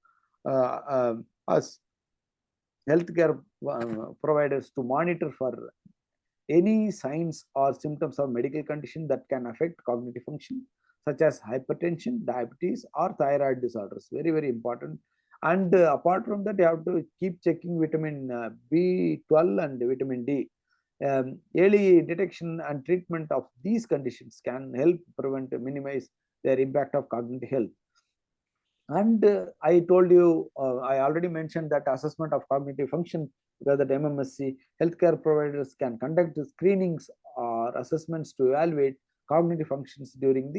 us healthcare providers to monitor for any signs or symptoms of medical condition that can affect cognitive function, such as hypertension, diabetes, or thyroid disorders. Very, very important. And apart from that, you have to keep checking vitamin B12 and vitamin D. Early detection and treatment of these conditions can help prevent, minimize their impact of cognitive health. And I told you, I already mentioned that assessment of cognitive function, where the MMSC healthcare providers can conduct screenings or assessments to evaluate cognitive functions during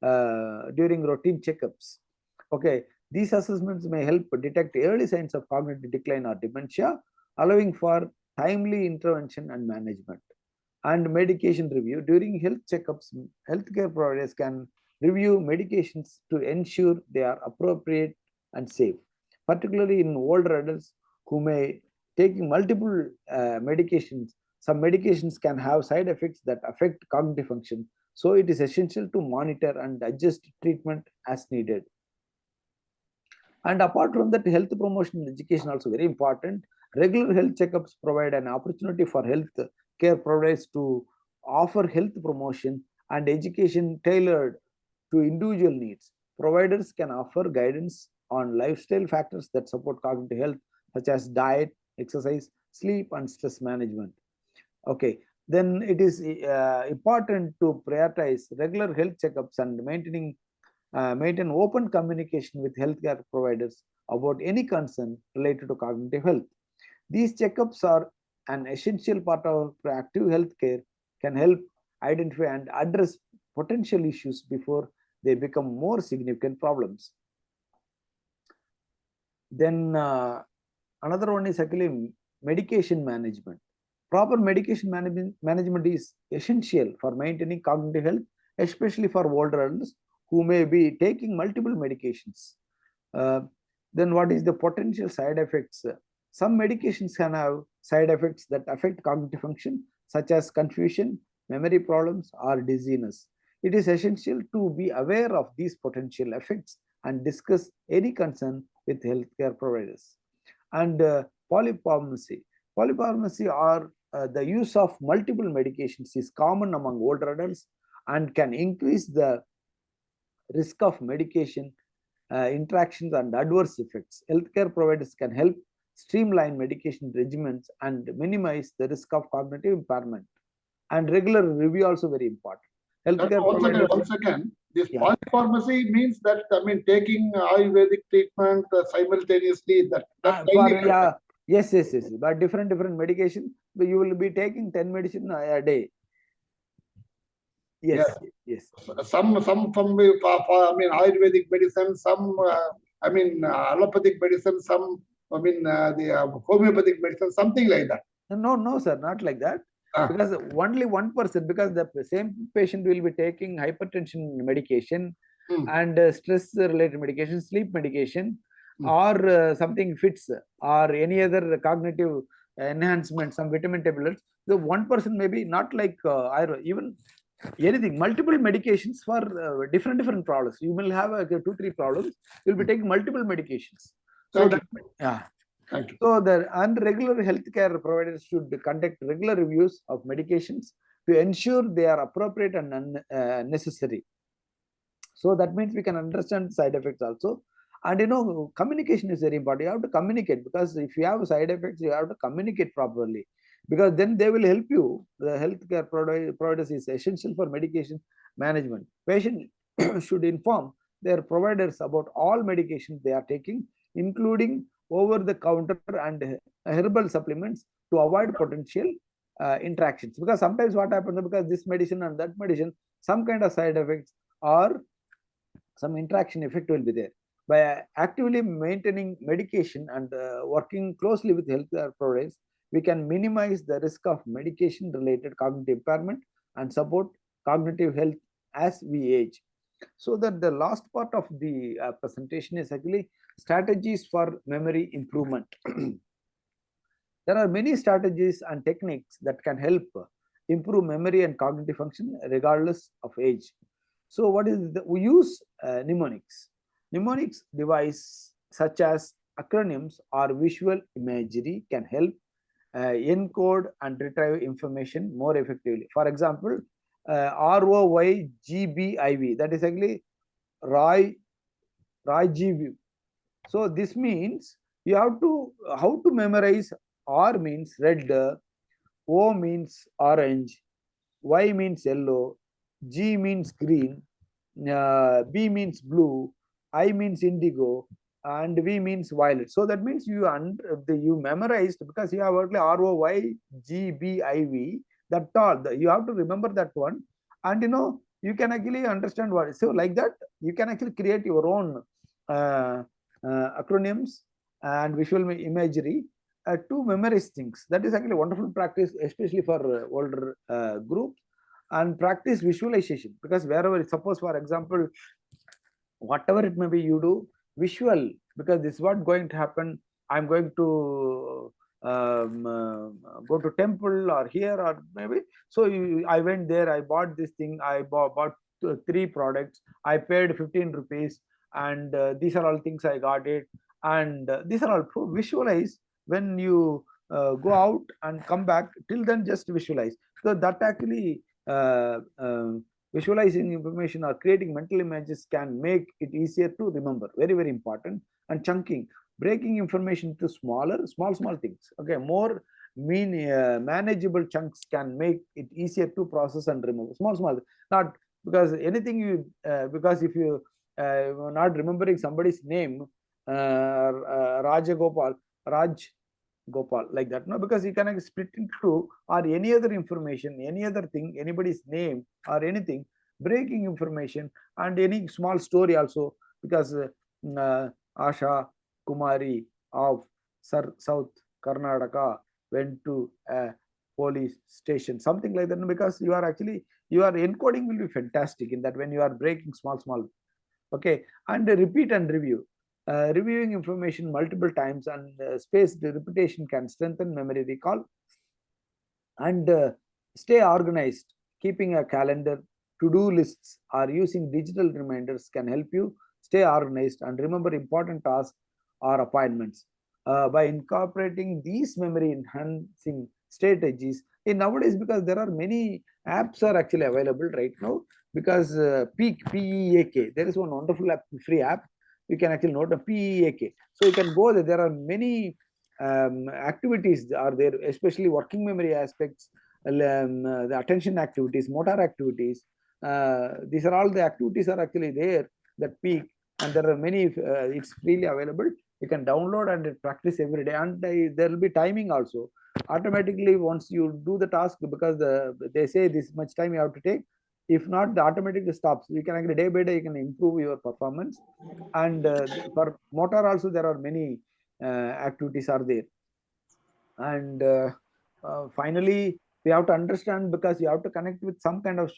routine checkups. Okay, these assessments may help detect early signs of cognitive decline or dementia, allowing for timely intervention and management. And medication review. During health checkups, healthcare providers can review medications to ensure they are appropriate and safe, particularly in older adults who may taking multiple medications. Some medications can have side effects that affect cognitive function, so it is essential to monitor and adjust treatment as needed. And apart from that, health promotion and education also very important. Regular health checkups provide an opportunity for health care providers to offer health promotion and education tailored to individual needs. Providers can offer guidance on lifestyle factors that support cognitive health, such as diet, exercise, sleep, and stress management. Okay, then it is important to prioritize regular health checkups and maintain open communication with healthcare providers about any concern related to cognitive health. These checkups are an essential part of proactive healthcare, can help identify and address potential issues before they become more significant problems. Then another one is actually medication management. Proper medication management is essential for maintaining cognitive health, especially for older adults who may be taking multiple medications. Then what is the potential side effects? Some medications can have side effects that affect cognitive function, such as confusion, memory problems, or dizziness. It is essential to be aware of these potential effects and discuss any concern with healthcare providers. And polypharmacy. Polypharmacy or the use of multiple medications is common among older adults and can increase the risk of medication interactions and adverse effects. Healthcare providers can help streamline medication regimens and minimize the risk of cognitive impairment. And regular review also very important. Healthcare providers. Once again, this polypharmacy means that, I mean, taking Ayurvedic treatment simultaneously. Yes. But different medication, you will be taking 10 medicine a day. Yes. Some from I mean Ayurvedic medicine, some allopathic medicine, some the homeopathic medicine, something like that. No, sir, not like that. Because only one person, because the same patient will be taking hypertension medication and stress-related medication, sleep medication, or something fits, or any other cognitive enhancement, some vitamin tablets. The one person may be not like even anything, multiple medications for different problems. You will have 2-3 problems. You'll be taking multiple medications. So Thank you. So the regular healthcare providers should conduct regular reviews of medications to ensure they are appropriate and necessary. So that means we can understand side effects also. And communication is very important. You have to communicate, because if you have side effects, you have to communicate properly, because then they will help you. The healthcare providers is essential for medication management. Patient should inform their providers about all medications they are taking, including over-the-counter and herbal supplements, to avoid potential interactions. Because sometimes what happens, because this medicine and that medicine, some kind of side effects or some interaction effect will be there. By actively maintaining medication and working closely with healthcare providers, we can minimize the risk of medication-related cognitive impairment and support cognitive health as we age. So that the last part of the presentation is actually strategies for memory improvement. There are many strategies and techniques that can help improve memory and cognitive function regardless of age. So what is we use mnemonics. Mnemonics device such as acronyms or visual imagery can help encode and retrieve information more effectively. For example, ROYGBIV. That is actually Rajiview. So this means you have to, how to memorize. R means red, O means orange, Y means yellow, G means green, B means blue, I means indigo, and V means violet. So that means you memorized, because you have only ROYGBIV. That all you have to remember that one, and you can actually understand what. So like that, you can actually create your own acronyms and visual imagery to memorize things. That is actually wonderful practice, especially for older groups. And practice visualization, because wherever, suppose for example, whatever it may be, you do visual, because this is what going to happen. I'm going to go to temple or here or maybe. So I went there, I bought this thing, I bought 3 products, I paid 15 rupees, and these are all things I got it, and these are all visualize. When you go out and come back, till then just visualize. So that actually visualizing information or creating mental images can make it easier to remember. Very, very important. And chunking, breaking information into small things. Okay, more manageable chunks can make it easier to process and remember. Small, not because anything you because if you not remembering somebody's name, Raj Gopal, like that, no, because you can split into, or any other information, any other thing, anybody's name or anything, breaking information, and any small story also, because Asha Kumari of South Karnataka went to a police station, something like that, because you are actually, your encoding will be fantastic in that when you are breaking small. Okay, and repeat and review. Reviewing information multiple times and spaced repetition can strengthen memory recall. And stay organized. Keeping a calendar, to-do lists, or using digital reminders can help you stay organized and remember important tasks or appointments. By incorporating these memory enhancing strategies in nowadays, because there are many apps are actually available right now, because PEAK, there is one wonderful app, free app. You can actually note a PEAK. So you can go there. There are many activities are there, especially working memory aspects, the attention activities, motor activities. These are all the activities are actually there, that peak, and there are many. It's freely available. You can download and practice every day, and there will be timing also. Automatically, once you do the task, because they say this much time you have to take. If not, the automatically stops. You can actually day by day you can improve your performance, and for motor also there are many activities are there. And finally, we have to understand, because you have to connect with some kind of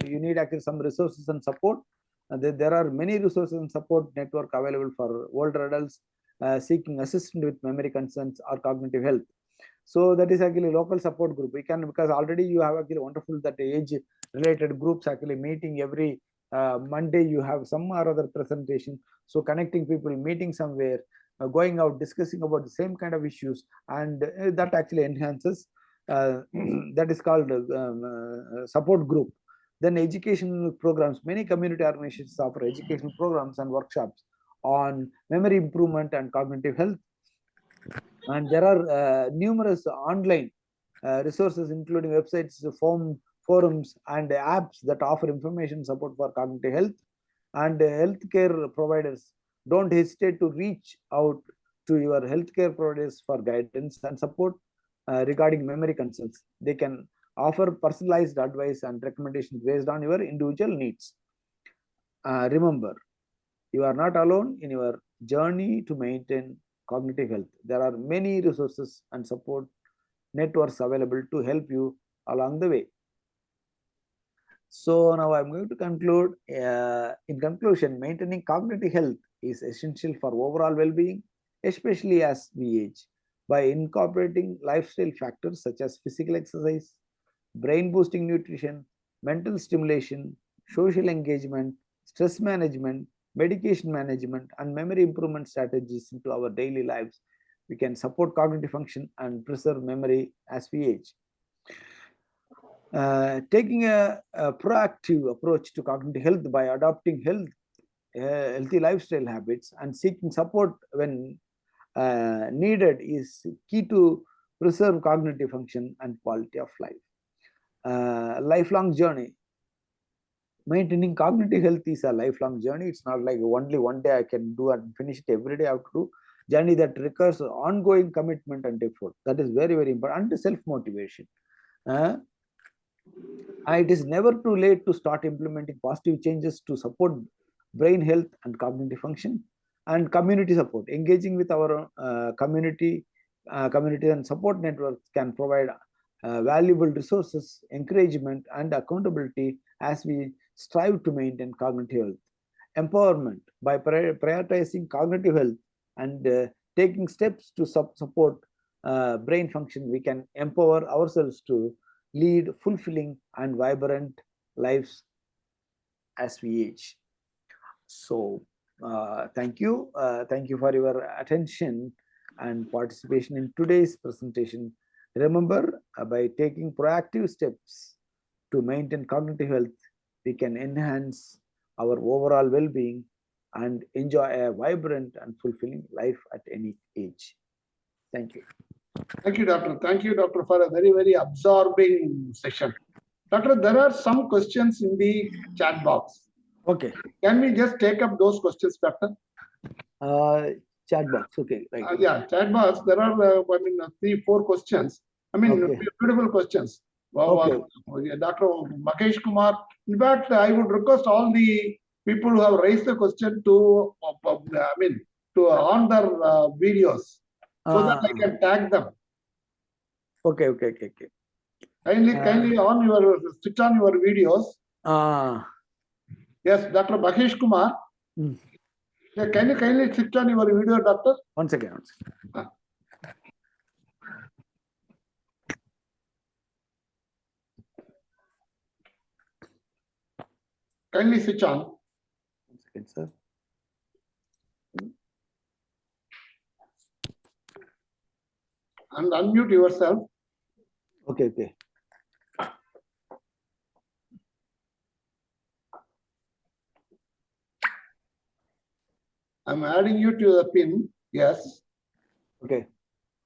you need actually some resources and support. There are many resources and support network available for older adults seeking assistance with memory concerns or cognitive health. So that is actually local support group. We can, because already you have actually wonderful that age related groups actually meeting every Monday. You have some or other presentation. So connecting people, meeting somewhere, going out, discussing about the same kind of issues, and that actually enhances. That is called support group. Then educational programs. Many community organizations offer educational programs and workshops on memory improvement and cognitive health. And there are numerous online resources, including websites, forums, and apps that offer information support for cognitive health. And healthcare providers, don't hesitate to reach out to your healthcare providers for guidance and support regarding memory concerns. They can offer personalized advice and recommendations based on your individual needs. Remember, you are not alone in your journey to maintain cognitive health. There are many resources and support networks available to help you along the way. So now I'm going to conclude. In conclusion, maintaining cognitive health is essential for overall well-being, especially as we age. By incorporating lifestyle factors such as physical exercise, brain-boosting nutrition, mental stimulation, social engagement, stress management, medication management, and memory improvement strategies into our daily lives, we can support cognitive function and preserve memory as we age. Taking a proactive approach to cognitive health by adopting healthy lifestyle habits and seeking support when needed is key to preserve cognitive function and quality of life. Lifelong journey. Maintaining cognitive health is a lifelong journey. It's not like only one day I can do and finish it every day. I have to do journey that requires ongoing commitment and effort. That is very, very important. And self-motivation. It is never too late to start implementing positive changes to support brain health and cognitive function. And community support. Engaging with our community and support networks can provide valuable resources, encouragement, and accountability as we strive to maintain cognitive health. Empowerment. By prioritizing cognitive health and taking steps to support brain function, we can empower ourselves to lead fulfilling and vibrant lives as we age. So thank you for your attention and participation in today's presentation. Remember, by taking proactive steps to maintain cognitive health, we can enhance our overall well-being and enjoy a vibrant and fulfilling life at any age. Thank you. Thank you, Doctor. Thank you, Doctor, for a very, very absorbing session. Doctor, there are some questions in the chat box. Okay. Can we just take up those questions, Doctor? Chat box. Okay. Right. Yeah, chat box. There are, 3-4 questions. Okay. Beautiful questions. Okay. Dr. Makesh Kumar. In fact, I would request all the people who have raised the question to, on their videos, so that I can tag them. Okay. Kindly switch on your videos. Yes, Dr. Makesh Kumar. Yeah, can you kindly switch on your video, Doctor? One second. Kindly switch on. 1 second, sir. And unmute yourself. Okay. I'm adding you to the pin. Yes. Okay.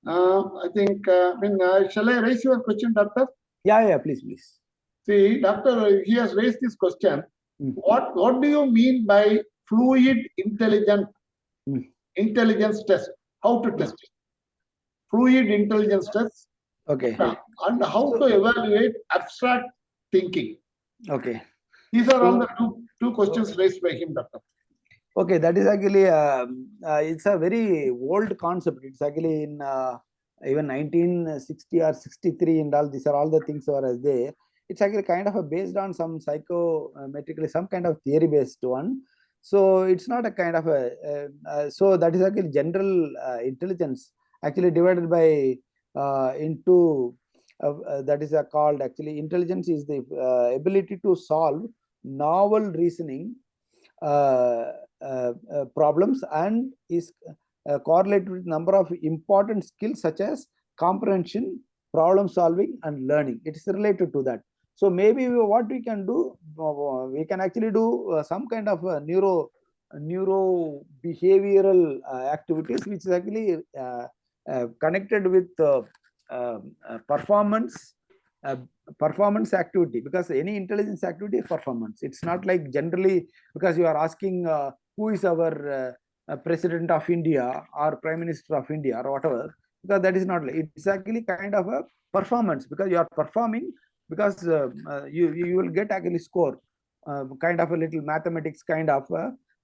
I think, shall I raise your question, Doctor? Yeah, please. See, Doctor, he has raised this question. What do you mean by fluid intelligence test? How to test it? Fluid intelligence test. Okay. And how to evaluate abstract thinking. Okay. These are all the two questions raised by him, Doctor. Okay, that is actually it's a very old concept. It's actually in even 1960 or 63 and all. These are all the things that are there. It's actually kind of based on some psychometrically, some kind of theory based one. So it's not a kind of so that is actually general intelligence actually divided by into that is called actually intelligence is the ability to solve novel reasoning problems and is correlated with number of important skills such as comprehension, problem solving, and learning. It is related to that. So maybe what we can do, we can actually do some kind of neuro behavioral activities, which is actually connected with performance activity, because any intelligence activity is performance. It's not like generally because you are asking who is our president of India or prime minister of India or whatever, because that is not, it's actually kind of a performance, because you are performing, because you will get actually score, kind of a little mathematics kind of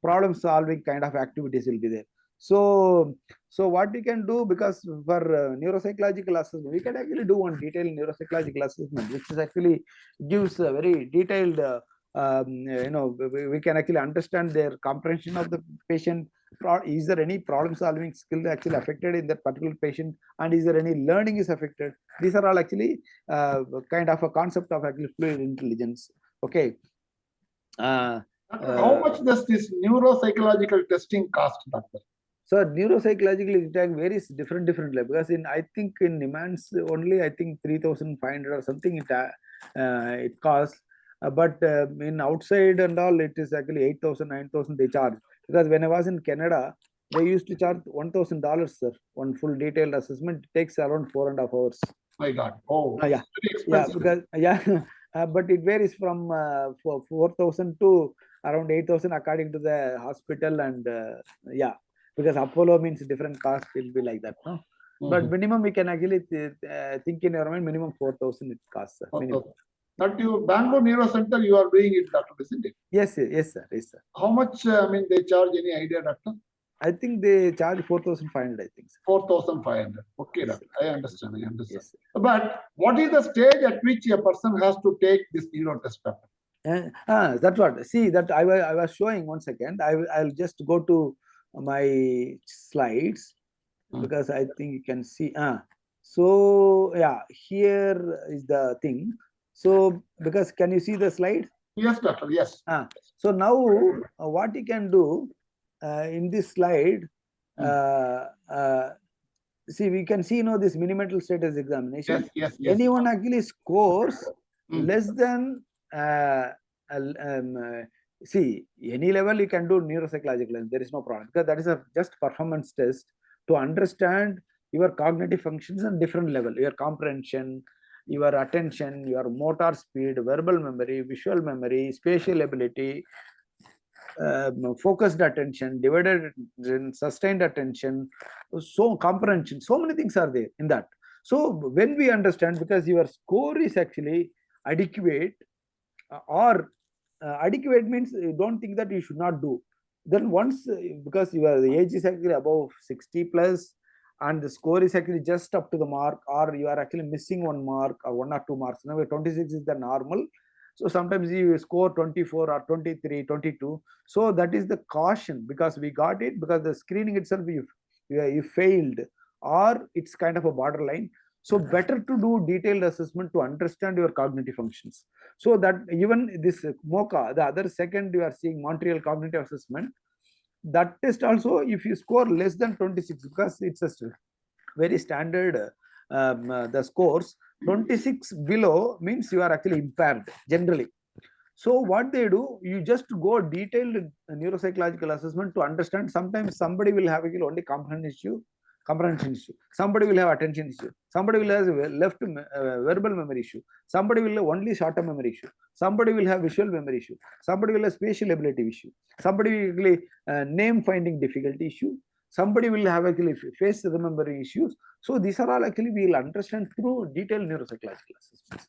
problem solving kind of activities will be there. So what we can do, because for neuropsychological assessment, we can actually do one detailed neuropsychological assessment, which is actually gives a very detailed we can actually understand their comprehension of the patient. Is there any problem solving skill actually affected in that particular patient, and is there any learning is affected? These are all actually kind of a concept of actually fluid intelligence. Okay. How much does this neuropsychological testing cost, Doctor? So neuropsychological attack varies different level, because I think in NIMHANS only I think 3,500 or something it costs, but in outside and all it is actually 8,000 9,000 they charge, because when I was in Canada they used to charge $1,000, sir. One full detailed assessment takes around 4.5 hours. My God. Oh, Yeah, very yeah, expensive. because but it varies from 4,000 to around 8,000 according to the hospital, and yeah, because Apollo means different cost will be like that, no? But minimum we can actually think in your mind minimum 4,000 it costs, sir. Minimum. But you Bangalore Neuro Center, you are doing it, Doctor, isn't it? Yes, yes, sir. Yes, sir. How much? They charge, any idea, Doctor? I think they charge 4,500. I think. 4,500. Okay, Yes, Doctor. sir. I understand. I understand. Yes, sir. But what is the stage at which a person has to take this neuro test, Doctor? That's what. See, that I was showing. 1 second. I'll just go to my slides, because I think you can see. So yeah, here is the thing. So because can you see the slide? Yes, Doctor. Yes. So now what you can do in this slide, see, we can see, this mini-mental status examination. Yes. Anyone actually scores less than see, any level you can do neuropsychological, there is no problem, because that is a just performance test to understand your cognitive functions on different level, your comprehension, your attention, your motor speed, verbal memory, visual memory, spatial ability, focused attention, divided attention, sustained attention, so comprehension, so many things are there in that. So when we understand, because your score is actually adequate, or adequate means you don't think that you should not do. Then once, because your age is actually above 60 plus, and the score is actually just up to the mark, or you are actually missing 1 mark or 1 or 2 marks. Now 26 is the normal. So sometimes you score 24 or 23, 22. So that is the caution, because we got it, because the screening itself you failed, or it's kind of a borderline. So better to do detailed assessment to understand your cognitive functions. So that even this MOCA, the other second you are seeing Montreal Cognitive Assessment, that test also, if you score less than 26, because it's a very standard, the scores 26 below means you are actually impaired generally. So what they do, you just go detailed neuropsychological assessment to understand. Sometimes somebody will have only comprehension issue, somebody will have attention issue, somebody will have left verbal memory issue, somebody will have only short-term memory issue, somebody will have visual memory issue, somebody will have spatial ability issue, somebody will name finding difficulty issue, somebody will have actually face remembering issues. So these are all actually we will understand through detailed neuropsychological assessments.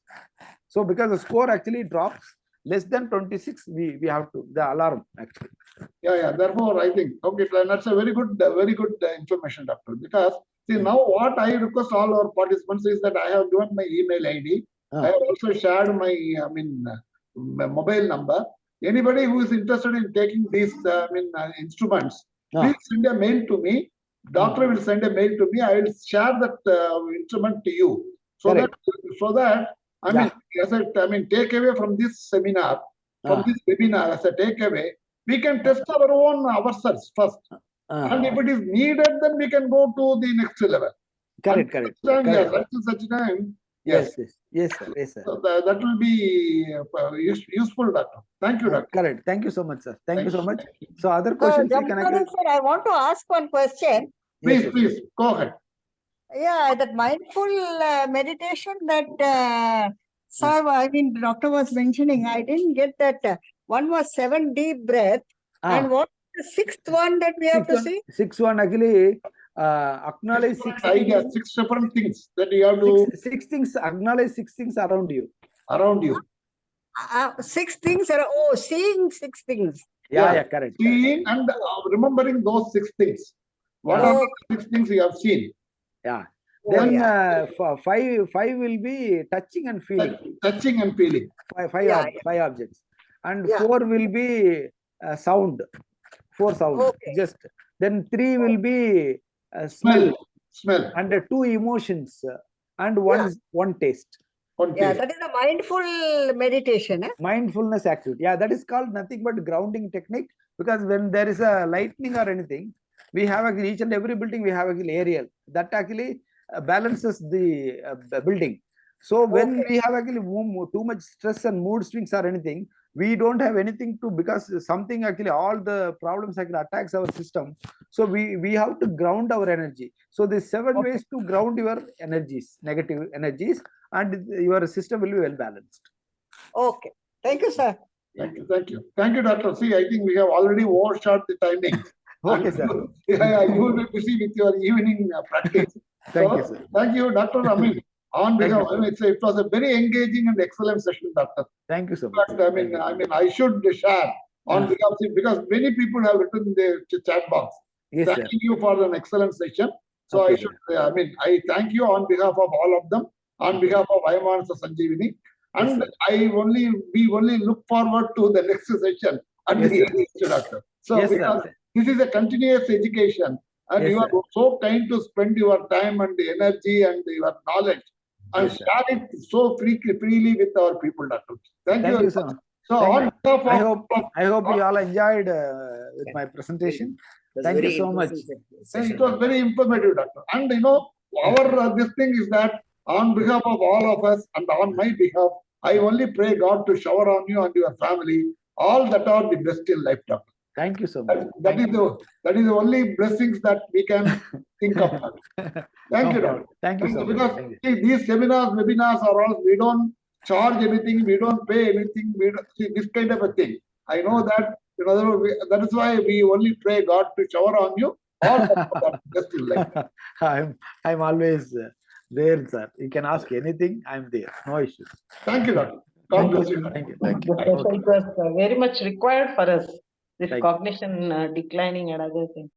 So because the score actually drops less than 26, we have to the alarm actually. Yeah. Therefore, I think okay, that's a very good information, Doctor. Because see, now what I request all our participants is that I have given my email ID. I have also shared my my mobile number. Anybody who is interested in taking these instruments, please send a mail to me. Doctor will send a mail to me. I will share that instrument to you, so that take away from this seminar, from this webinar as a takeaway, we can test our own ourselves first. And if it is needed, then we can go to the next level. Correct. Yes, until such time. Yes, sir. So that will be useful, Doctor. Thank you, Doctor. Correct. Thank you so much, sir. Thank you so much. So other questions you can sir, I want to ask one question. Please, go ahead. Yeah, that mindful meditation that doctor was mentioning, I didn't get that. One was 7 deep breath. And what the 6th one that we have to see? 6th one actually acknowledge 6 things. 6 different things that you have to. 6 things, acknowledge 6 things around you. 6 things are seeing 6 things. Yeah, correct. Seeing and remembering those 6 things. What are the 6 things you have seen? Yeah. Then 5 will be touching and feeling. Touching and feeling. 5 objects. And 4 will be sound. 4 sound. Just then 3 will be smell. And 2 emotions and one taste. Yeah, that is a mindful meditation. Mindfulness activity. Yeah, that is called nothing but grounding technique, because when there is a lightning or anything, We have actually each and every building, we have actually aerial that actually balances the building. So when we have actually too much stress and mood swings or anything, we don't have anything to, because something actually, all the problems actually attacks our system. So we have to ground our energy. So there's 7 ways to ground your energies, negative energies, and your system will be well balanced. Okay. Thank you, sir. Thank you, thank you. Thank you, Doctor. See, I think we have already overshot the timing. Okay, sir. You will be busy with your evening practice. Thank you, sir. Thank you, Dr. Amin. On behalf, it was a very engaging and excellent session, Doctor. Thank you so much. But, I should share on behalf, because many people have written in the chat box. Yes, Thanking you for an excellent session. So Okay, I should, I thank you on behalf of all of them, on behalf of Vayomanasa Sanjeevani. And Yes, we only look forward to the next session and Yes, the sir. next doctor. So Yes, because sir. this is a continuous education, and Yes, you are sir. so kind to spend your time and the energy and your knowledge and Yes, sir. share it so freely with our people, doctor. Thank you. Thank you, sir. So Thank on you. behalf I hope you all enjoyed with my presentation. Thank you so much. it was very informative, doctor. And our this thing is that on behalf of all of us and on my behalf, I only pray God to shower on you and your family all that are the best in life, doctor. Thank you so much. That is the only blessings that we can think of. Thank you, doctor. Thank you so much. Because Thank you. see, these webinars are all, we don't charge anything, we don't pay anything, we don't see this kind of a thing. I know that, that is why we only pray God to shower on you all that best in life. I'm always there, sir. You can ask anything. I'm there. No issues. Thank you, doctor. God bless you. Thank you. Thank you. It was very much required for us, this Thank you. cognition declining and other things.